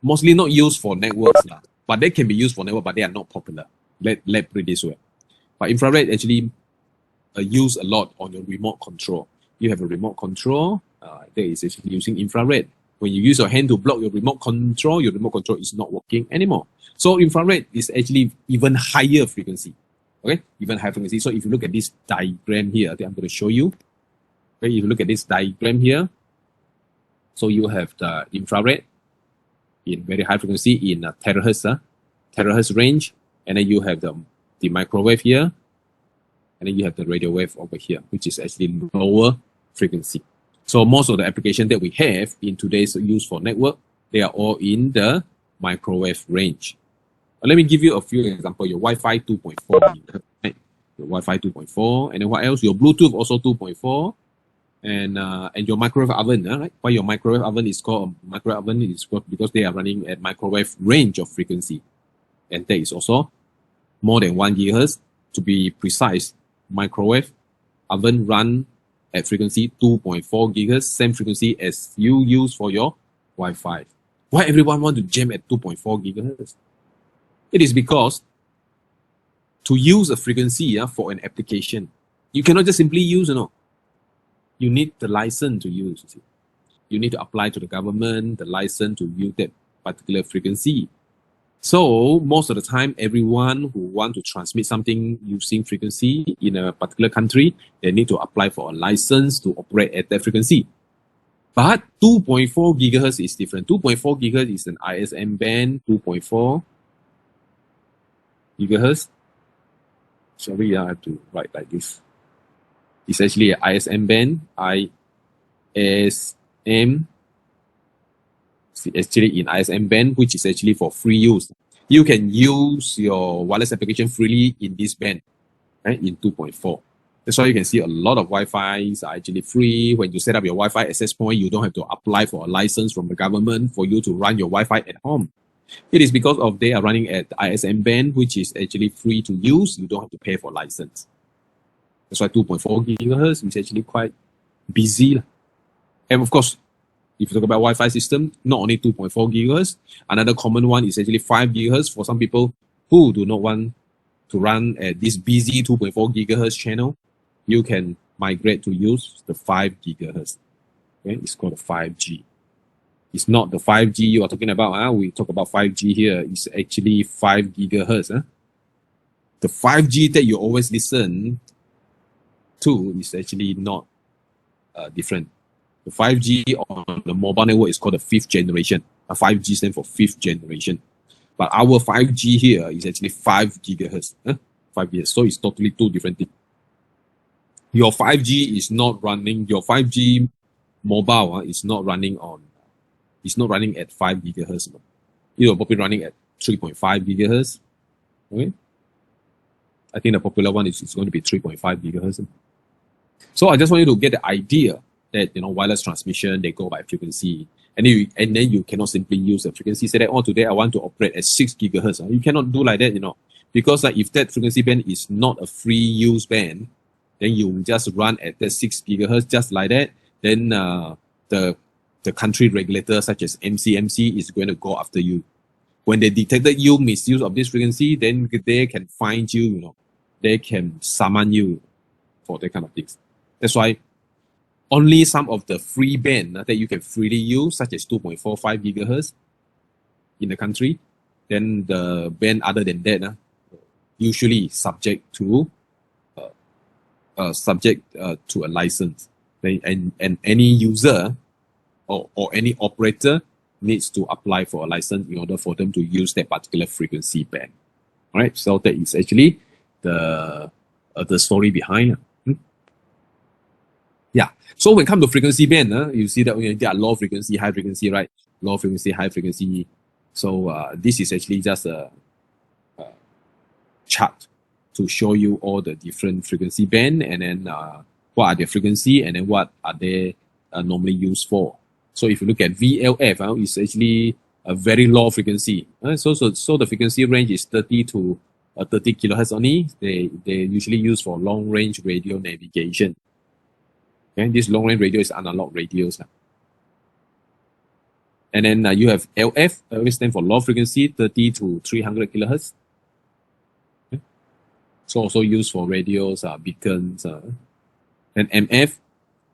B: not used for networks, but they can be used for network, but they are not popular. Let put it this way. But infrared actually used a lot on your remote control. You have a remote control that is actually using infrared. When you use your hand to block your remote control is not working anymore. So infrared is actually even higher frequency. Okay, even higher frequency. So if you look at this diagram here, that I'm going to show you. Okay, if you look at this diagram here, so you have the infrared in very high frequency in terahertz range, and then you have the microwave here, and then you have the radio wave over here, which is actually lower frequency. So most of the application that we have in today's use for network, they are all in the microwave range. Let me give you a few examples. Your Wi-Fi 2.4, right? Your Wi-Fi 2.4, and then what else? Your Bluetooth also 2.4, and your microwave oven, right? Why your microwave oven is called a microwave oven is because they are running at microwave range of frequency, and that is also more than 1 gigahertz. To be precise, microwave oven run at frequency 2.4 gigahertz, same frequency as you use for your Wi-Fi. Why everyone want to jam at 2.4 gigahertz? It is because to use a frequency for an application, you cannot just simply use, You need the license to use. You need to apply to the government the license to use that particular frequency. So most of the time, everyone who want to transmit something using frequency in a particular country, they need to apply for a license to operate at that frequency. But 2.4 gigahertz is different. 2.4 gigahertz is an ISM band, 2.4 gigahertz. Sorry, I have to write like this. It's actually an ISM band, ISM. It's actually in ISM band, which is actually for free use. You can use your wireless application freely in this band, right, in 2.4. That's why you can see a lot of Wi-Fi's are actually free. When you set up your Wi-Fi access point, you don't have to apply for a license from the government for you to run your Wi-Fi at home. It is because of they are running at the ISM band, which is actually free to use. You don't have to pay for license. That's why 2.4 gigahertz is actually quite busy. And of course, if you talk about Wi-Fi system, not only 2.4 gigahertz, another common one is actually 5 gigahertz for some people who do not want to run at this busy 2.4 gigahertz channel. You can migrate to use the 5 gigahertz. Okay, it's called the 5G. It's not the 5G you are talking about. We talk about 5G here. It's actually 5 gigahertz. The 5G that you always listen to is actually not different. The 5G on the mobile network is called the 5th generation. 5G stands for 5th generation. But our 5G here is actually 5 gigahertz. 5 gigahertz. So it's totally two different things. Your 5G is not running, your 5G mobile is not running on, it's not running at 5 gigahertz. It will probably running at 3.5 gigahertz. Okay? I think the popular one is going to be 3.5 gigahertz. So I just want you to get the idea that, you know, wireless transmission, they go by frequency. And then you cannot simply use the frequency. Say that, oh, today I want to operate at 6 gigahertz. You cannot do like that, you know. Because if that frequency band is not a free use band, then you just run at that 6 gigahertz just like that. Then the country regulator such as MCMC is going to go after you. When they detected you misuse of this frequency, then they can find you, you know, they can summon you for that kind of things. That's why only some of the free band that you can freely use, such as 2.45 gigahertz in the country, then the band other than that, usually subject to a license. And any user or any operator needs to apply for a license in order for them to use that particular frequency band. All right, so that is actually the story behind. Yeah. So when it comes to frequency band, you see that there are low frequency, high frequency, right? Low frequency, high frequency. So this is actually just a chart to show you all the different frequency band, and then what are their frequency, and then what are they normally used for. So if you look at VLF, it's actually a very low frequency. So the frequency range is 30 to 30 kilohertz only. They usually use for long range radio navigation. Okay, this long range radio is analog radios. And then you have LF, which stands for low frequency, 30 to 300 kilohertz. Okay. So also used for radios, beacons, and MF,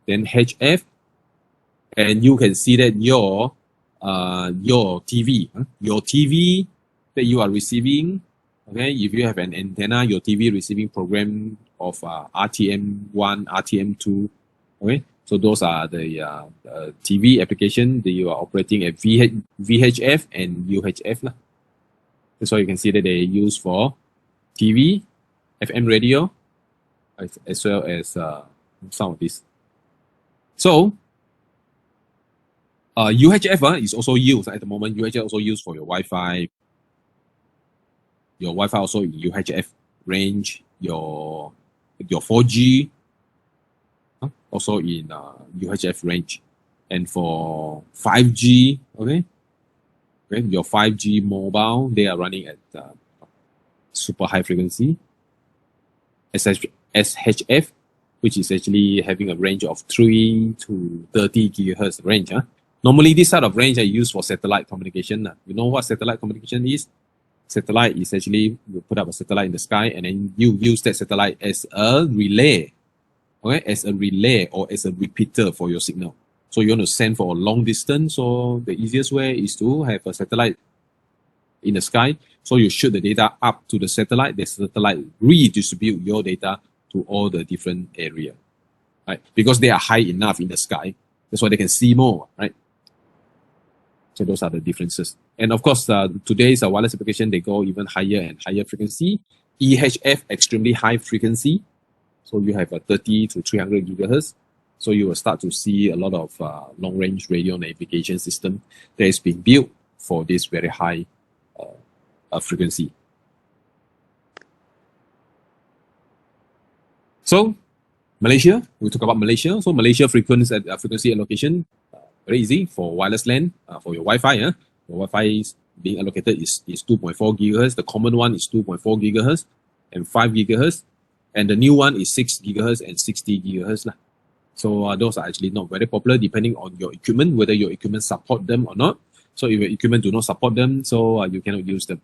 B: then HF, and you can see that your TV that you are receiving, okay, if you have an antenna, your TV receiving program of RTM1, RTM2, okay, so those are the TV application that you are operating at VHF and UHF. That's why you can see that they use for TV, FM radio, as well as some of this. So UHF is also used at the moment. UHF also used for your Wi-Fi. Your Wi-Fi also in UHF range. Your 4G also in UHF range. And for 5G, okay, your 5G mobile, they are running at super high frequency. SHF, which is actually having a range of 3 to 30 gigahertz range. Normally, this sort of range are used for satellite communication. You know what satellite communication is? Satellite is actually, you put up a satellite in the sky and then you use that satellite as a relay, okay, as a relay or as a repeater for your signal. So you want to send for a long distance, so the easiest way is to have a satellite in the sky. So you shoot the data up to the satellite redistribute your data to all the different area, right? Because they are high enough in the sky, that's why they can see more, right? So those are the differences. And of course, today's wireless application, they go even higher and higher frequency. EHF, extremely high frequency. So you have a 30 to 300 gigahertz. So you will start to see a lot of long-range radio navigation system that has been built for this very high frequency. So Malaysia, we talk about Malaysia. So Malaysia frequency allocation, very easy for wireless LAN, for your Wi-Fi. Your Wi-Fi is being allocated is 2.4 gigahertz. The common one is 2.4 gigahertz and 5 gigahertz. And the new one is 6 gigahertz and 60 gigahertz. So those are actually not very popular depending on your equipment, whether your equipment support them or not. So if your equipment do not support them, so you cannot use them.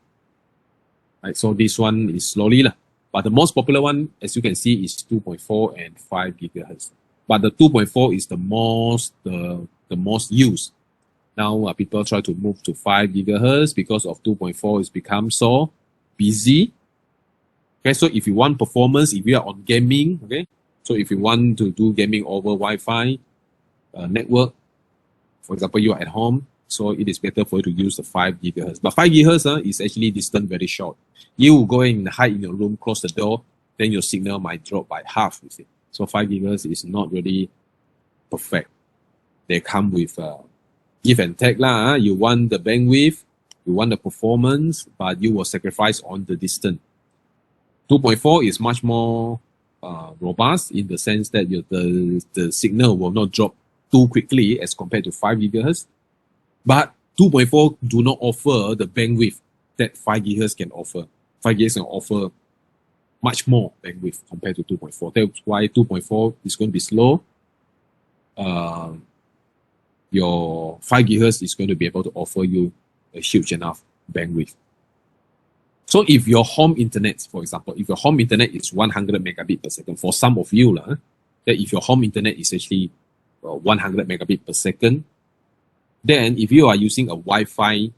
B: Right, so this one is slowly. But the most popular one, as you can see, is 2.4 and 5 gigahertz. But the 2.4 is the most used. Now people try to move to 5 gigahertz because of 2.4 has become so busy. Okay, so if you want performance, if you are on gaming, okay, so if you want to do gaming over Wi-Fi network, for example, you are at home, so it is better for you to use the 5 gigahertz. But 5 gigahertz is actually distance very short. You will go and hide in your room, close the door, then your signal might drop by half, you see. So 5 gigahertz is not really perfect. They come with give and take lah. You want the bandwidth, you want the performance, but you will sacrifice on the distance. 2.4 is much more robust in the sense that the signal will not drop too quickly as compared to 5 gigahertz. But 2.4 do not offer the bandwidth that 5 gigahertz can offer. 5 gigahertz can offer much more bandwidth compared to 2.4. That's why 2.4 is going to be slow. Your 5 gigahertz is going to be able to offer you a huge enough bandwidth. So if your home internet, for example, if your home internet is 100 megabit per second, for some of you, that if your home internet is actually 100 megabit per second, then if you are using a Wi-Fi,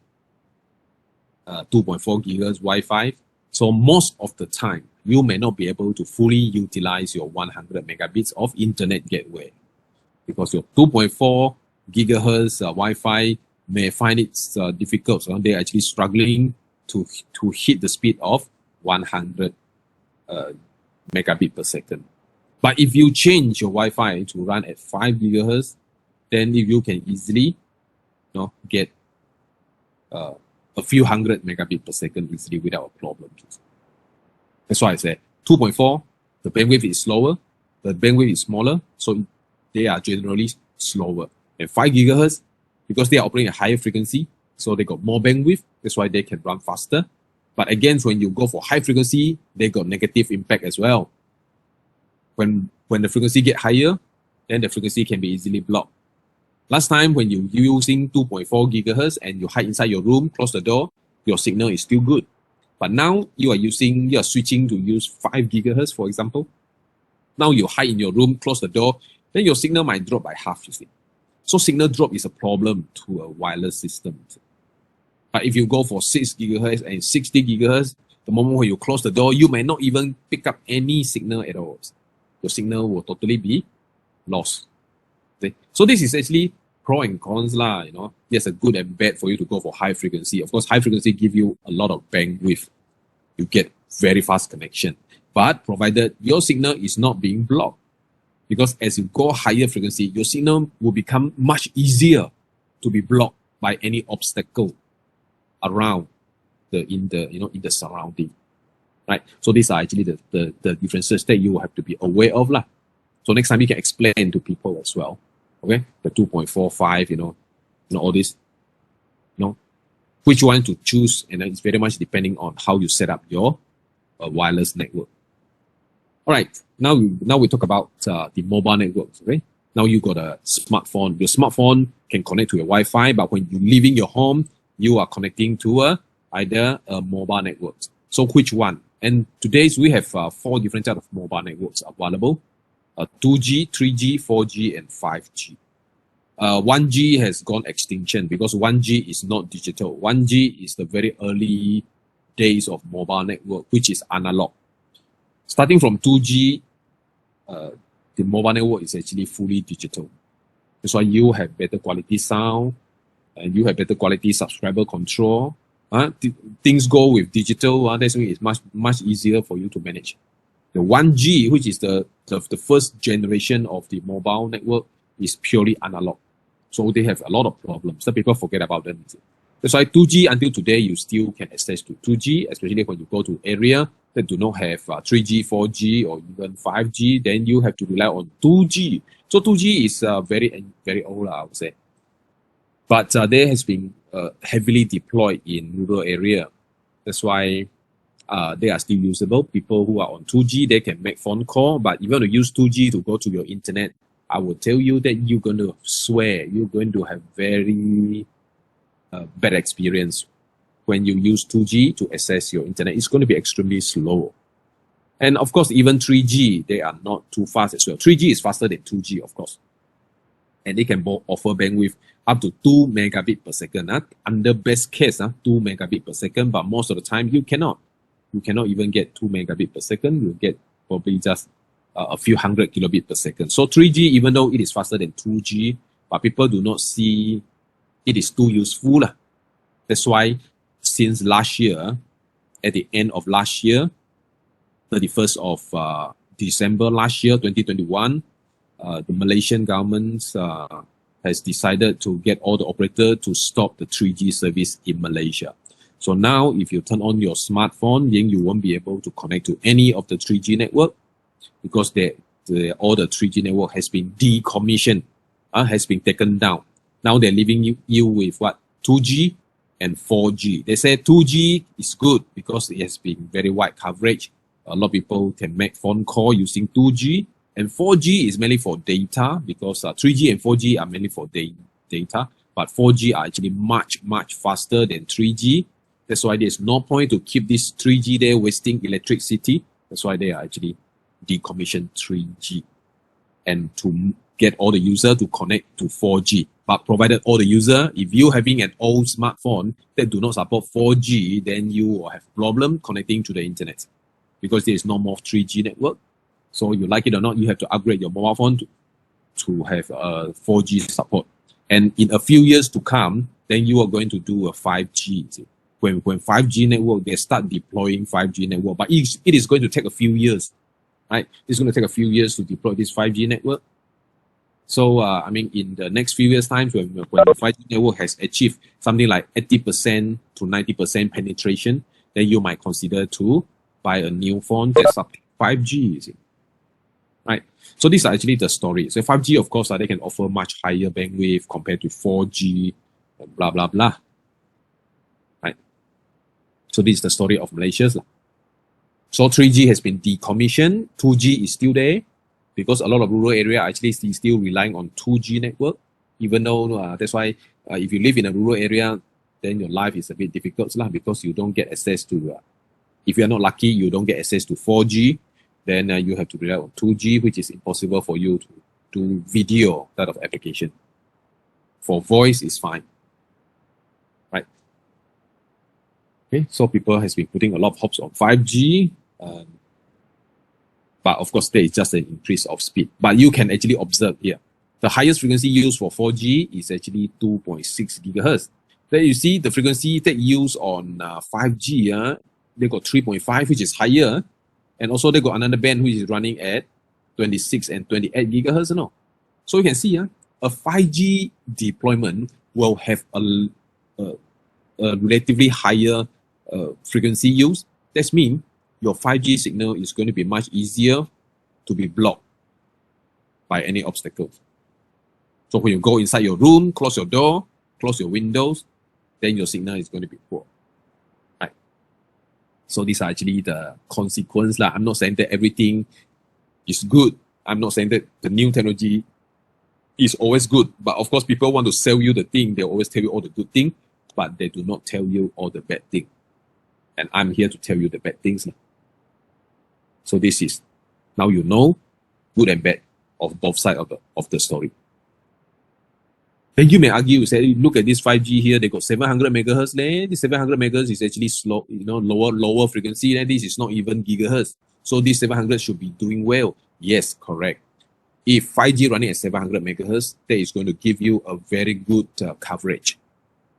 B: 2.4 gigahertz Wi-Fi, so most of the time, you may not be able to fully utilize your 100 megabits of internet gateway because your 2.4 gigahertz Wi-Fi may find it difficult. So they're actually struggling to hit the speed of 100 megabit per second. But if you change your Wi-Fi to run at 5 gigahertz, then you can easily get a few hundred megabit per second easily without a problem. That's why I said 2.4, the bandwidth is slower, the bandwidth is smaller, so they are generally slower. And 5 gigahertz, because they are operating at higher frequency, so they got more bandwidth, that's why they can run faster. But again, when you go for high frequency, they got negative impact as well. When the frequency get higher, then the frequency can be easily blocked. Last time when you're using 2.4 gigahertz and you hide inside your room, close the door, your signal is still good. But now you are switching to use 5 gigahertz, for example. Now you hide in your room, close the door, then your signal might drop by half, you see. So signal drop is a problem to a wireless system. But if you go for 6 gigahertz and 60 gigahertz, the moment when you close the door, you may not even pick up any signal at all. Your signal will totally be lost. Okay? So this is actually pro and cons lah, There's a good and bad for you to go for high frequency. Of course, high frequency give you a lot of bandwidth. You get very fast connection. But provided your signal is not being blocked, because as you go higher frequency, your signal will become much easier to be blocked by any obstacle around in the surrounding, right? So these are actually the differences that you will have to be aware of lah. So next time you can explain to people as well, okay? The 2.45, all this, which one to choose, and it's very much depending on how you set up your wireless network. All right, now we talk about the mobile networks, okay? Now you got a smartphone. Your smartphone can connect to your Wi-Fi, but when you leaving your home, you are connecting to either a mobile network. So which one? And today we have 4 different types of mobile networks available: 2G, 3G, 4G, and 5G. 1G has gone extinction because 1G is not digital. 1G is the very early days of mobile network, which is analog. Starting from 2G, the mobile network is actually fully digital. That's why you have better quality sound and you have better quality subscriber control. Things go with digital. That's why it's much easier for you to manage. The 1G, which is the first generation of the mobile network, is purely analog. So they have a lot of problems. Some people forget about them. That's why 2G until today, you still can access to 2G, especially when you go to area that do not have 3G, 4G, or even 5G, then you have to rely on 2G. So 2G is very old, I would say. But there has been heavily deployed in rural area. That's why they are still usable. People who are on 2G, they can make phone call, but if you want to use 2G to go to your internet, I will tell you that you're going to swear, you're going to have very bad experience when you use 2G to access your internet. It's going to be extremely slow. And of course, even 3G, they are not too fast as well. 3G is faster than 2G, of course. And they can both offer bandwidth up to 2 megabit per second. Under best case, 2 megabit per second, but most of the time you cannot. You cannot even get 2 megabit per second. You get probably just a few hundred kilobit per second. So 3G, even though it is faster than 2G, but people do not see it is too useful. That's why since last year, at the end of last year, 31st of December last year, 2021, the Malaysian government has decided to get all the operators to stop the 3G service in Malaysia. So now, if you turn on your smartphone, then you won't be able to connect to any of the 3G network because all the 3G network has been decommissioned, has been taken down. Now they're leaving you with what? 2G and 4G. They say 2G is good because it has been very wide coverage. A lot of people can make phone call using 2G. And 4G is mainly for data because 3G and 4G are mainly for data. But 4G are actually much faster than 3G. That's why there's no point to keep this 3G there wasting electricity. That's why they are actually decommissioned 3G. And to get all the user to connect to 4G. But provided all the user, if you're having an old smartphone that do not support 4G, then you will have problem connecting to the internet because there is no more 3G network. So you like it or not, you have to upgrade your mobile phone to have 4G support. And in a few years to come, then you are going to do a 5G. When 5G network, they start deploying 5G network, but it is going to take a few years, right? It's going to take a few years to deploy this 5G network. So, I mean, in the next few years' time, when the 5G network has achieved something like 80% to 90% penetration, then you might consider to buy a new phone that supports 5G, right? So these are actually the story. So 5G, of course, they can offer much higher bandwidth compared to 4G, blah, blah, blah, right? So this is the story of Malaysia. So 3G has been decommissioned. 2G is still there because a lot of rural area are actually still relying on 2G network, even though that's why if you live in a rural area, then your life is a bit difficult because you don't get access to, if you are not lucky, you don't get access to 4G, then you have to rely on 2G, which is impossible for you to do video type of application. For voice, is fine, right? Okay, so people has been putting a lot of hopes on 5G, but of course, there is just an increase of speed. But you can actually observe here, the highest frequency used for 4G is actually 2.6 gigahertz. Then you see the frequency that used on 5G, they got 3.5, which is higher. And also they got another band which is running at 26 and 28 gigahertz. So you can see a 5G deployment will have a relatively higher frequency use. That means your 5G signal is going to be much easier to be blocked by any obstacles. So when you go inside your room, close your door, close your windows, then your signal is going to be poor. Right? So these are actually the consequences. I'm not saying that everything is good. I'm not saying that the new technology is always good. But of course, people want to sell you the thing. They always tell you all the good things, but they do not tell you all the bad things. And I'm here to tell you the bad things. So this is, now you know good and bad of both sides of the story. Then you may argue, you say, look at this 5G here, they got 700 megahertz. Then this 700 megahertz is actually slow, lower frequency. Then this is not even gigahertz. So this 700 should be doing well. Yes, correct. If 5G running at 700 megahertz, that is going to give you a very good coverage.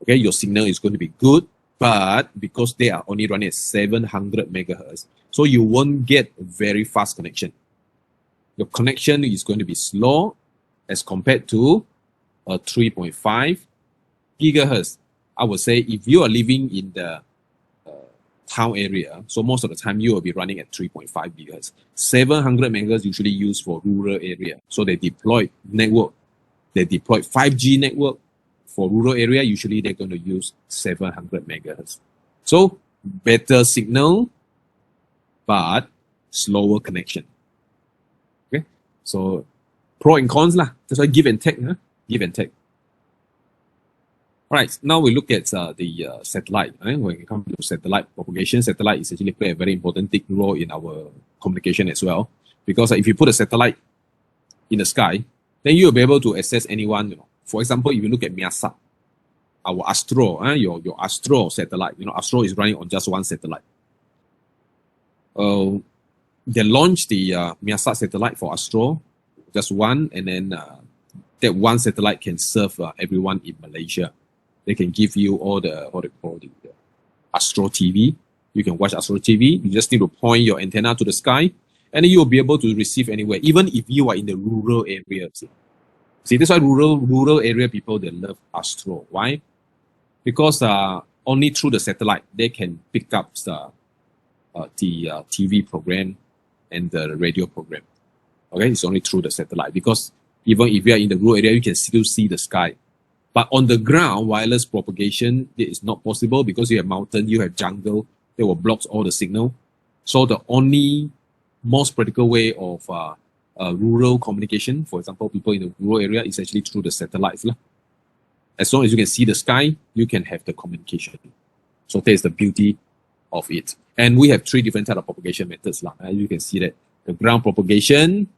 B: Okay, your signal is going to be good, but because they are only running at 700 megahertz, so you won't get a very fast connection. Your connection is going to be slow as compared to a 3.5 gigahertz. I would say if you are living in the town area, so most of the time you will be running at 3.5 gigahertz. 700 megahertz usually used for rural area. So they deploy network. They deploy 5G network for rural area. Usually they're going to use 700 megahertz. So better signal, but slower connection. Okay, so pro and cons lah. That's why give and take. Huh? Give and take. All right, now we look at the satellite. When it comes to satellite propagation, satellite is actually play a very important role in our communication as well. Because if you put a satellite in the sky, then you'll be able to access anyone. For example, if you look at Miasat, our Astro, your Astro satellite, Astro is running on just one satellite. They launched the Miasat satellite for Astro, just one, and then that one satellite can serve everyone in Malaysia. They can give you all the Astro TV. You can watch Astro TV. You just need to point your antenna to the sky, and then you'll be able to receive anywhere, even if you are in the rural area. See, that's why rural area people, they love Astro. Why? Because only through the satellite they can pick up the TV program and the radio program. Okay, it's only through the satellite, because even if you are in the rural area, you can still see the sky. But on the ground, wireless propagation, it is not possible because you have mountain, you have jungle, they will block all the signal. So the only most practical way of rural communication, for example, people in the rural area, is actually through the satellites. As long as you can see the sky, you can have the communication. So that is the beauty of it. And we have three different types of propagation methods. You can see that the ground propagation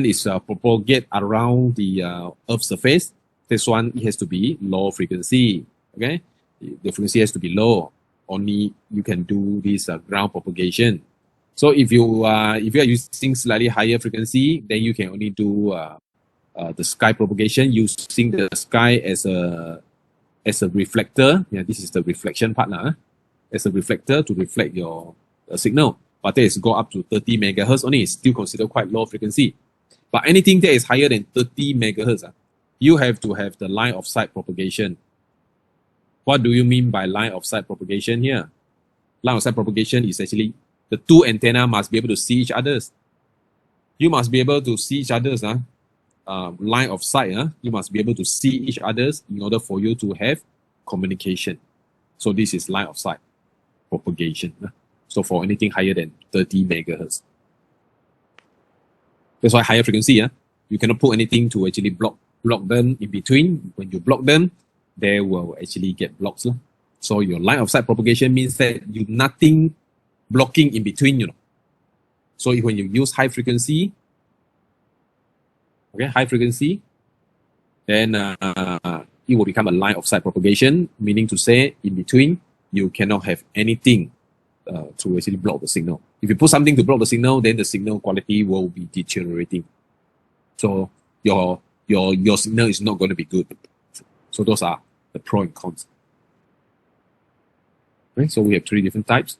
B: is propagate around the Earth's surface. This one, it has to be low frequency. Okay, the frequency has to be low. Only you can do this ground propagation. So if you are using slightly higher frequency, then you can only do the sky propagation using the sky as a reflector. Yeah, this is the reflection part now. As a reflector to reflect your signal. But that is go up to 30 megahertz only. It's still considered quite low frequency. But anything that is higher than 30 megahertz, you have to have the line of sight propagation. What do you mean by line of sight propagation here? Line of sight propagation is actually the two antenna must be able to see each other's. You must be able to see each other's line of sight. You must be able to see each other's in order for you to have communication. So this is line of sight propagation. So for anything higher than 30 megahertz. That's why higher frequency, you cannot put anything to actually block them in between. When you block them, they will actually get blocks. So your line of sight propagation means that you nothing blocking in between. So when you use high frequency, then it will become a line of sight propagation, meaning to say in between you cannot have anything to actually block the signal. If you put something to block the signal, then the signal quality will be deteriorating. So your signal is not going to be good. So those are the pros and cons. Okay, so we have three different types.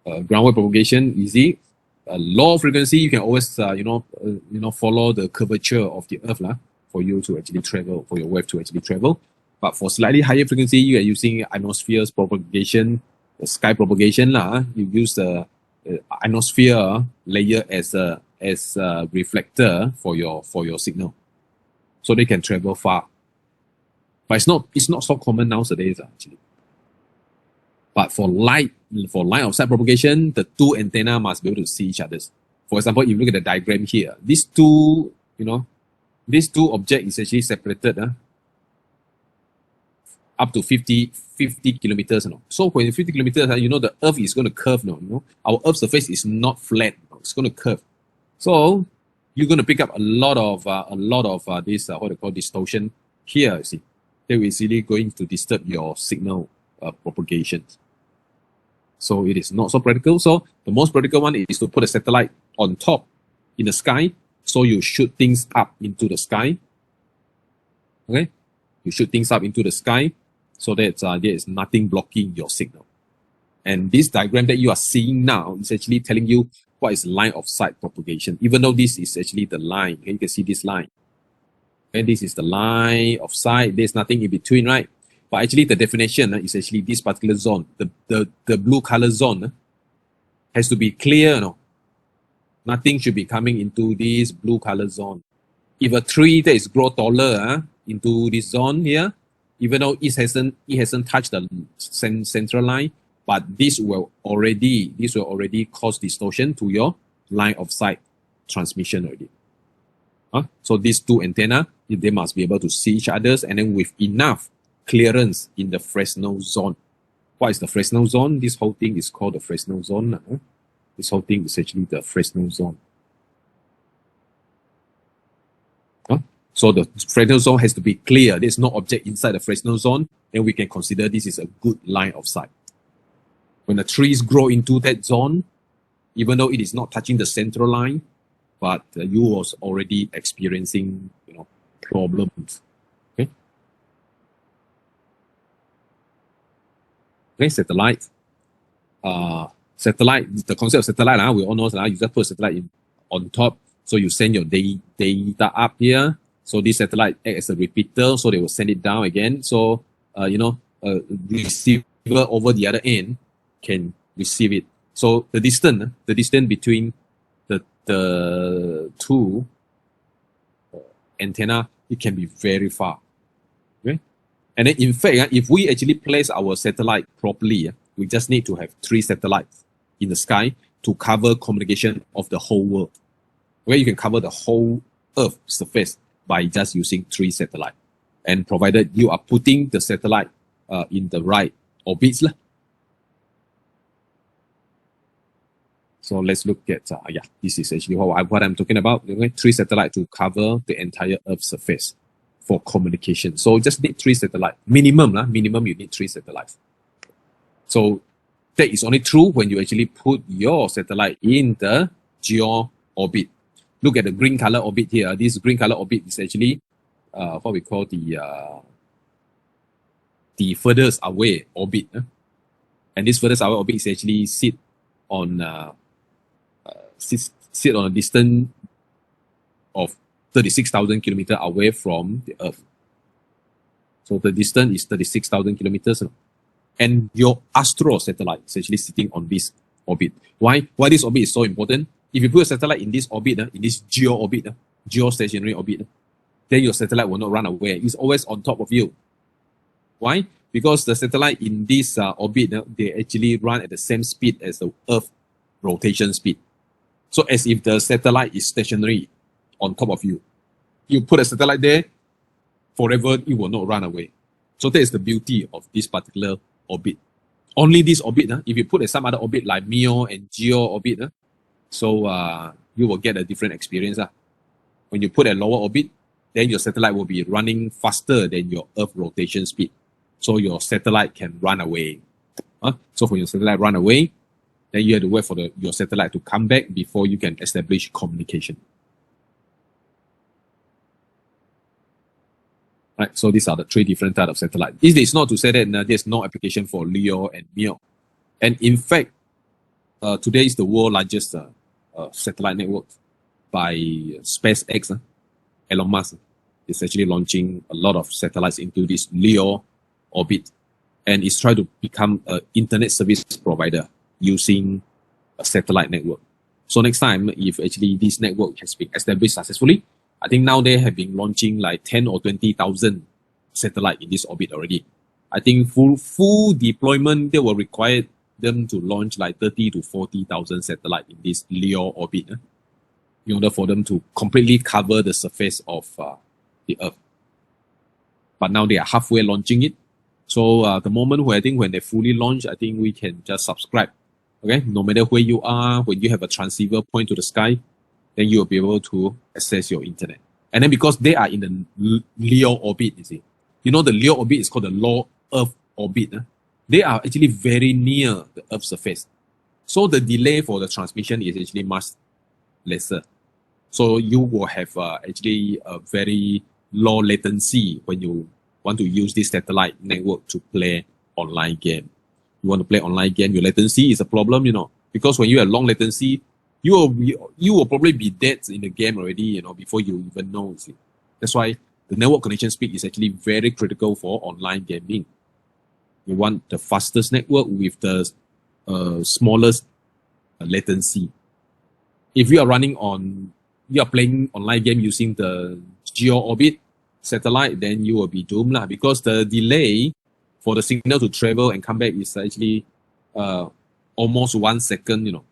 B: Ground wave propagation, easy. Low frequency, you can always follow the curvature of the Earth for you to actually travel, for your wave to actually travel. But for slightly higher frequency, you are using ionosphere's propagation, the sky propagation You use the ionosphere layer as a reflector for your signal, so they can travel far. But it's not so common nowadays actually. But for line of sight propagation, the two antenna must be able to see each other. For example, if you look at the diagram here, these two objects is actually separated up to 50 kilometers. So when 50 kilometers, the Earth is going to curve. Our Earth's surface is not flat. It's going to curve. So you're going to pick up a lot of this what they call distortion here. You see, that is really going to disturb your signal propagation. So it is not so practical. So the most practical one is to put a satellite on top in the sky, so you shoot things up into the sky. Okay, you shoot things up into the sky, so that there is nothing blocking your signal. And this diagram that you are seeing now is actually telling you what is line of sight propagation, even though this is actually the line. Okay, you can see this line. And this is the line of sight. There's nothing in between, right? But actually the definition is actually this particular zone. The blue color zone has to be clear. No? Nothing should be coming into this blue color zone. If a tree that is grow taller into this zone here, even though it hasn't touched the central line, but this will already cause distortion to your line of sight transmission already. So these two antenna, they must be able to see each other, and then with enough clearance in the Fresnel zone. What is the Fresnel zone? This whole thing is called the Fresnel zone. This whole thing is actually the Fresnel zone. So the Fresnel zone has to be clear. There's no object inside the Fresnel zone, then we can consider this is a good line of sight. When the trees grow into that zone, even though it is not touching the central line, but you was already experiencing, problems. Okay. Okay, satellite. Satellite. The concept of satellite, we all know you just put satellite on top, so you send your data up here. So this satellite acts as a repeater, so they will send it down again. So receiver over the other end can receive it. So the distance between the two antenna, it can be very far. Okay, and then in fact, if we actually place our satellite properly, we just need to have 3 satellites in the sky to cover communication of the whole world. Where you can cover the whole Earth surface by just using 3 satellites, and provided you are putting the satellite in the right orbits. So let's look at, this is actually what I'm talking about. 3 satellites to cover the entire Earth's surface for communication. So just need 3 satellites. Minimum you need 3 satellites. So that is only true when you actually put your satellite in the geo orbit. Look at the green color orbit here. This green color orbit is actually what we call the furthest away orbit. And this furthest away orbit is actually sit on a distance of 36,000 kilometers away from the Earth. So the distance is 36,000 kilometers. And your Astro satellite is actually sitting on this orbit. Why this orbit is so important? If you put a satellite in this orbit, in this geo orbit, geostationary orbit, then your satellite will not run away. It's always on top of you. Why? Because the satellite in this orbit, they actually run at the same speed as the Earth rotation speed. So as if the satellite is stationary on top of you. You put a satellite there, forever it will not run away. So that is the beauty of this particular orbit. Only this orbit, if you put some other orbit like MEO and GEO orbit, so you will get a different experience. When you put a lower orbit, then your satellite will be running faster than your Earth rotation speed. So your satellite can run away. So when your satellite run away, then you have to wait for your satellite to come back before you can establish communication. Right, so these are the 3 different types of satellite. It is not to say that there's no application for LEO and MEO. And in fact, today is the world's largest satellite network by SpaceX. Elon Musk is actually launching a lot of satellites into this LEO orbit, and is trying to become an internet service provider using a satellite network. So next time, if actually this network has been established successfully, I think now they have been launching like 10 or 20,000 satellites in this orbit already. I think full deployment, they will require them to launch like 30 to 40,000 satellites in this LEO orbit in order for them to completely cover the surface of the Earth. But now they are halfway launching it. So the moment where I think when they fully launch, I think we can just subscribe. Okay, no matter where you are, when you have a transceiver point to the sky, then you'll be able to access your internet. And then because they are in the LEO orbit, you see, you know the LEO orbit is called the low Earth orbit. They are actually very near the Earth's surface. So the delay for the transmission is actually much lesser. So you will have actually a very low latency when you want to use this satellite network to play online game. You want to play online game, your latency is a problem, you know, because when you have long latency, you will probably be dead in the game already, you know, before you even know. See. That's why the network connection speed is actually very critical for online gaming. You want the fastest network with the smallest latency. If you are playing online game using the geo orbit satellite, then you will be doomed lah, because the delay for the signal to travel and come back is actually almost 1 second, you know.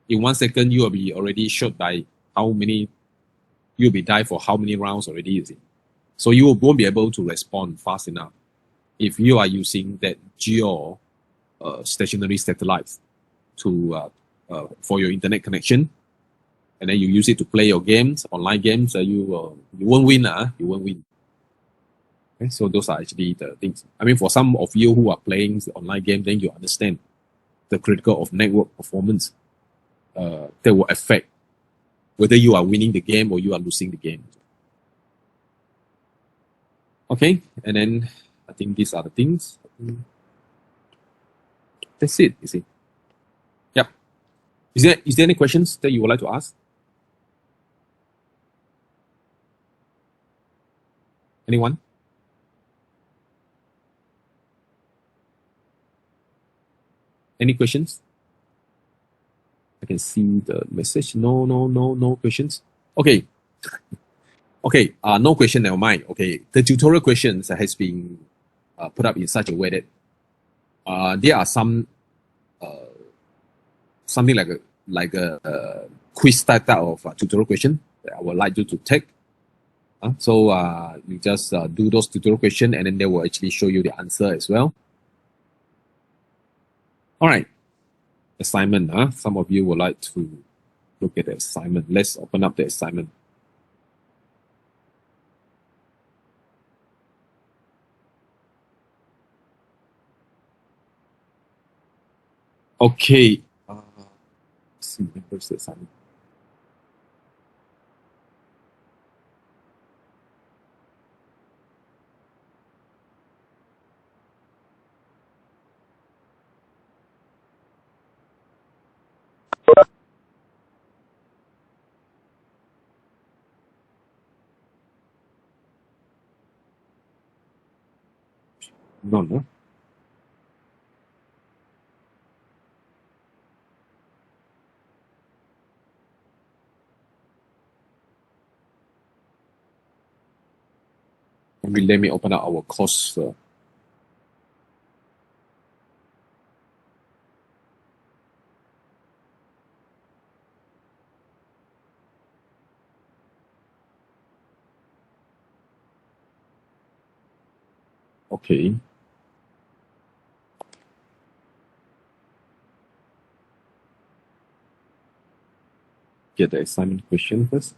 B: In 1 second, you will be already shot by you'll be died for how many rounds already, you see. So you won't be able to respond fast enough if you are using that geo stationary satellites to for your internet connection, and then you use it to play your games, online games. You won't win, you won't win. Okay, so those are actually the things. I mean, for some of you who are playing the online game, then you understand the critical of network performance that will affect whether you are winning the game or you are losing the game. Okay, and then I think these are the things. That's it, you see. Yeah. Is there any questions that you would like to ask? Anyone? Any questions? I can see the message. No questions. Okay. Okay, no question, never mind. Okay, the tutorial questions has been put up in such a way that there are some something like a quiz type of tutorial question that I would like you to take. So you just do those tutorial questions, and then they will actually show you the answer as well. All right, assignment. Some of you would like to look at the assignment. Let's open up the assignment. Okay. Let's see, where's the assignment? No. Let me open up our course. Okay. Get the assignment question first.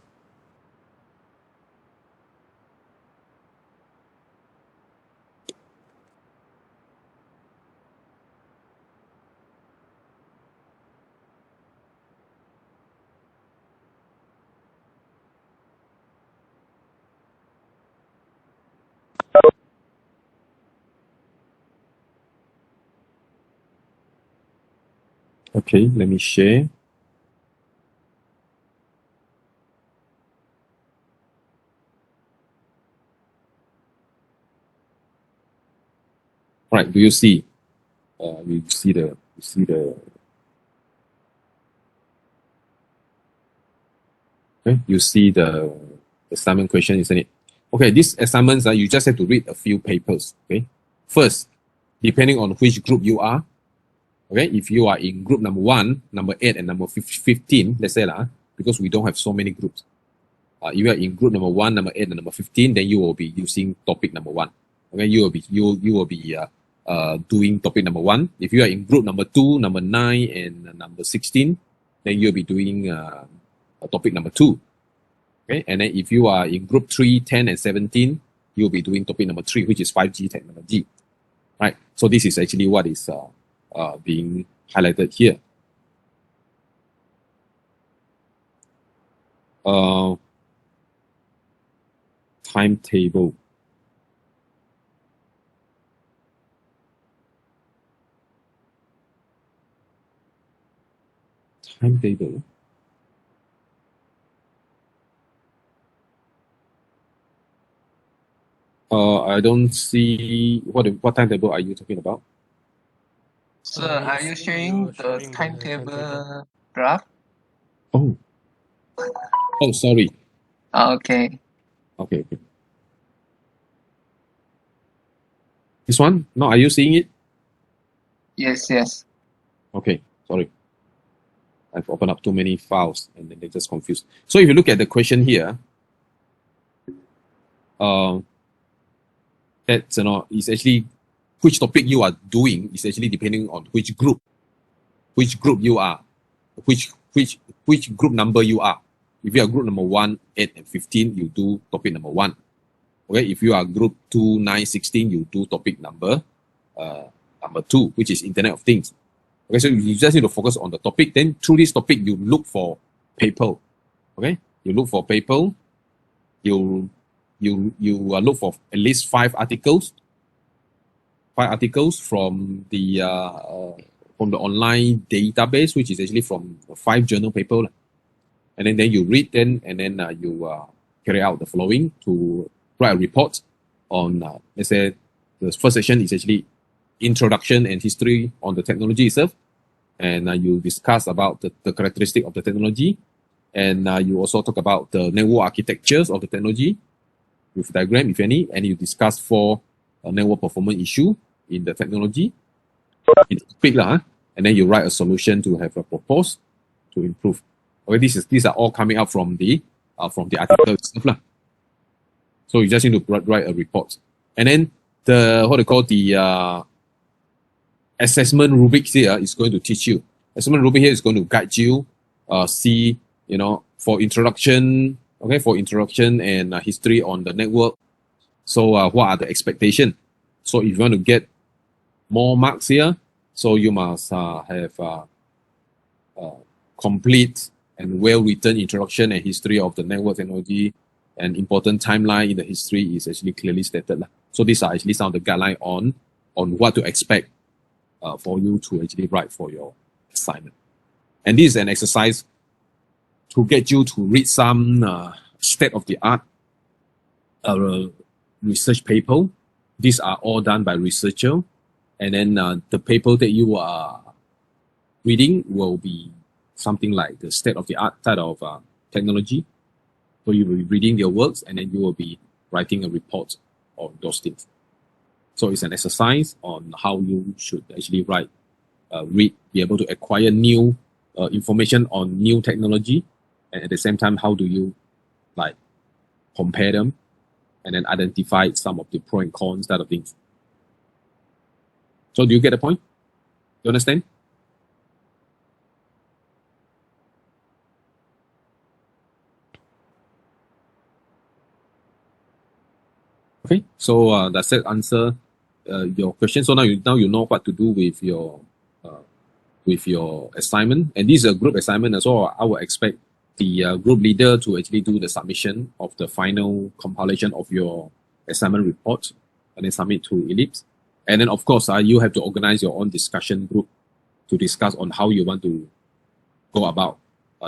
B: Okay, let me share. All right, do you see? You see the okay, you see the assignment question, isn't it? Okay, these assignments, you just have to read a few papers. Okay, first, depending on which group you are. Okay, if you are in group number 1, number 8, and number 15, let's say because we don't have so many groups. If you are in group number 1, number 8, and number 15, then you will be using topic number 1. Okay, you will be doing topic number 1. If you are in group number 2, number 9, and number 16, then you'll be doing topic number 2. Okay, and then if you are in group 3, 10, and 17, you'll be doing topic number 3, which is 5G technology. Right. So this is actually what is being highlighted here. Timetable. Timetable. I don't see what timetable are you talking about?
A: Sir, are you sharing the timetable graph?
B: Oh. Oh, sorry.
A: Okay.
B: Okay. This one? No, are you seeing it?
A: Yes.
B: Okay, sorry. I've opened up too many files and then they just confused. So if you look at the question here, that's is actually which topic you are doing is actually depending on which group you are, which group number you are. If you are group number 1, 8, and 15, you do topic number 1. Okay, if you are group 2, 9, 16, you do topic number 2, which is Internet of Things. Okay, so you just need to focus on the topic. Then through this topic, you look for paper. Okay, you look for paper. You look for at least 5 articles. 5 articles from the online database, which is actually from 5 journal paper. And then you read them, and then you carry out the following to write a report on, let's say, the first section is actually introduction and history on the technology itself. And you discuss about the characteristic of the technology. And you also talk about the network architectures of the technology with diagram, if any. And you discuss 4 network performance issue in the technology. It's quick, and then you write a solution to have a proposed to improve. Okay, these are all coming out from the article itself. So you just need to write a report. And then the assessment rubrics here is going to teach you. Assessment rubric here is going to guide you, see, for introduction, and history on the network. So what are the expectations? So if you want to get more marks here, so you must have complete and well-written introduction and history of the network technology, and important timeline in the history is actually clearly stated. So these are actually some of the guidelines on what to expect for you to actually write for your assignment. And this is an exercise to get you to read some state-of-the-art research paper. These are all done by researcher. And then the paper that you are reading will be something like the state-of-the-art type of technology. So you will be reading their works, and then you will be writing a report on those things. So it's an exercise on how you should actually write, read, be able to acquire new information on new technology, and at the same time, how do you compare them, and then identify some of the pro and cons type of things. So do you get the point? Do you understand? Okay, so does that answer your question? So now you know what to do with your assignment, and this is a group assignment as well. I would expect the group leader to actually do the submission of the final compilation of your assignment report, and then submit to Ellipse. And then of course you have to organize your own discussion group to discuss on how you want to go about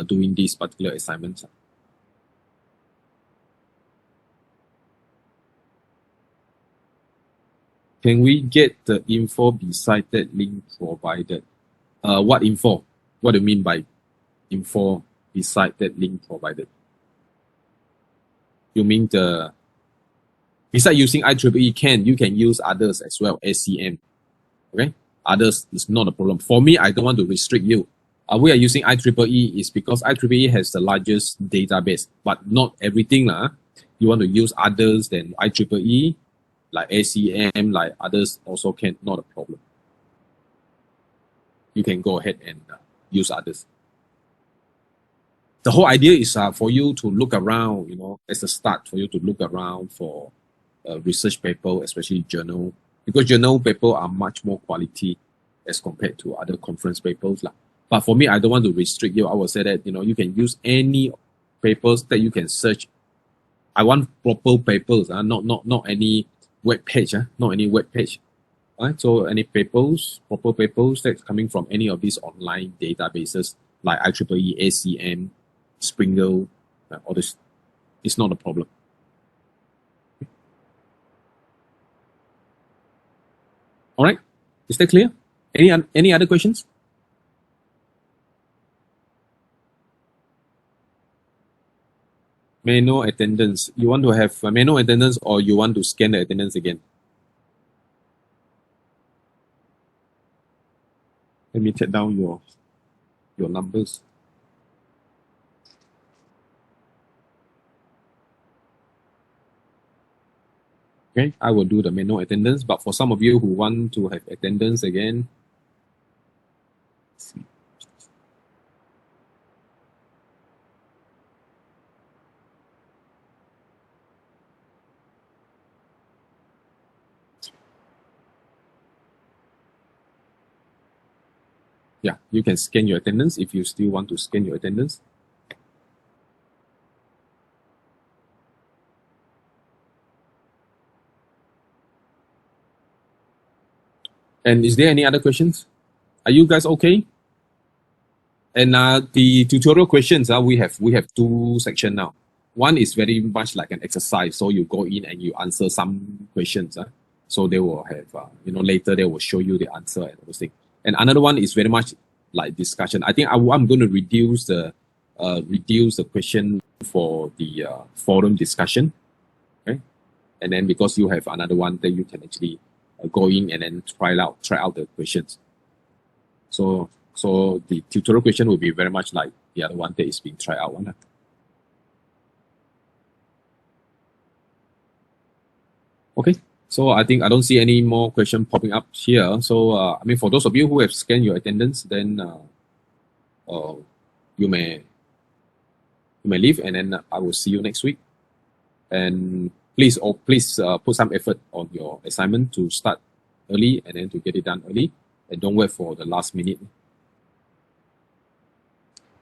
B: doing these particular assignments. Can we get the info beside that link provided? What info? What do you mean by info beside that link provided? You mean beside using IEEE, you can use others as well, SCM. Okay? Others is not a problem. For me, I don't want to restrict you. We are using IEEE is because IEEE has the largest database, but not everything. You want to use others than IEEE, like SCM, like others also can, not a problem. You can go ahead and use others. the whole idea is for you to look around, you know, as a start for you to look around for research paper, especially journal, because journal paper are much more quality as compared to other conference papers. But for me, I don't want to restrict you. I will say that, you know, you can use any papers that you can search. I want proper papers, not any web page, not any web page. Right? So any papers, proper papers that's coming from any of these online databases like IEEE, ACM, Springer, all this, it's not a problem. All right, is that clear? Any other questions? Manual attendance. You want to have manual attendance or you want to scan the attendance again? Let me take down your numbers. Okay, I will do the manual attendance, but for some of you who want to have attendance again, let's see. Yeah, you can scan your attendance if you still want to scan your attendance. And is there any other questions? Are you guys okay? And the tutorial questions, we have two sections now. One is very much like an exercise, so you go in and you answer some questions. So they will have, you know, later they will show you the answer and everything. And another one is very much like discussion. I think I'm going to reduce the question for the forum discussion. Okay, and then because you have another one, then you can actually go in and then try out the questions. So the tutorial question will be very much like the other one that is being tried out. Okay, so I think I don't see any more question popping up here. So I mean, for those of you who have scanned your attendance, then you may leave, and then I will see you next week. And please put some effort on your assignment to start early and then to get it done early, and don't wait for the last minute.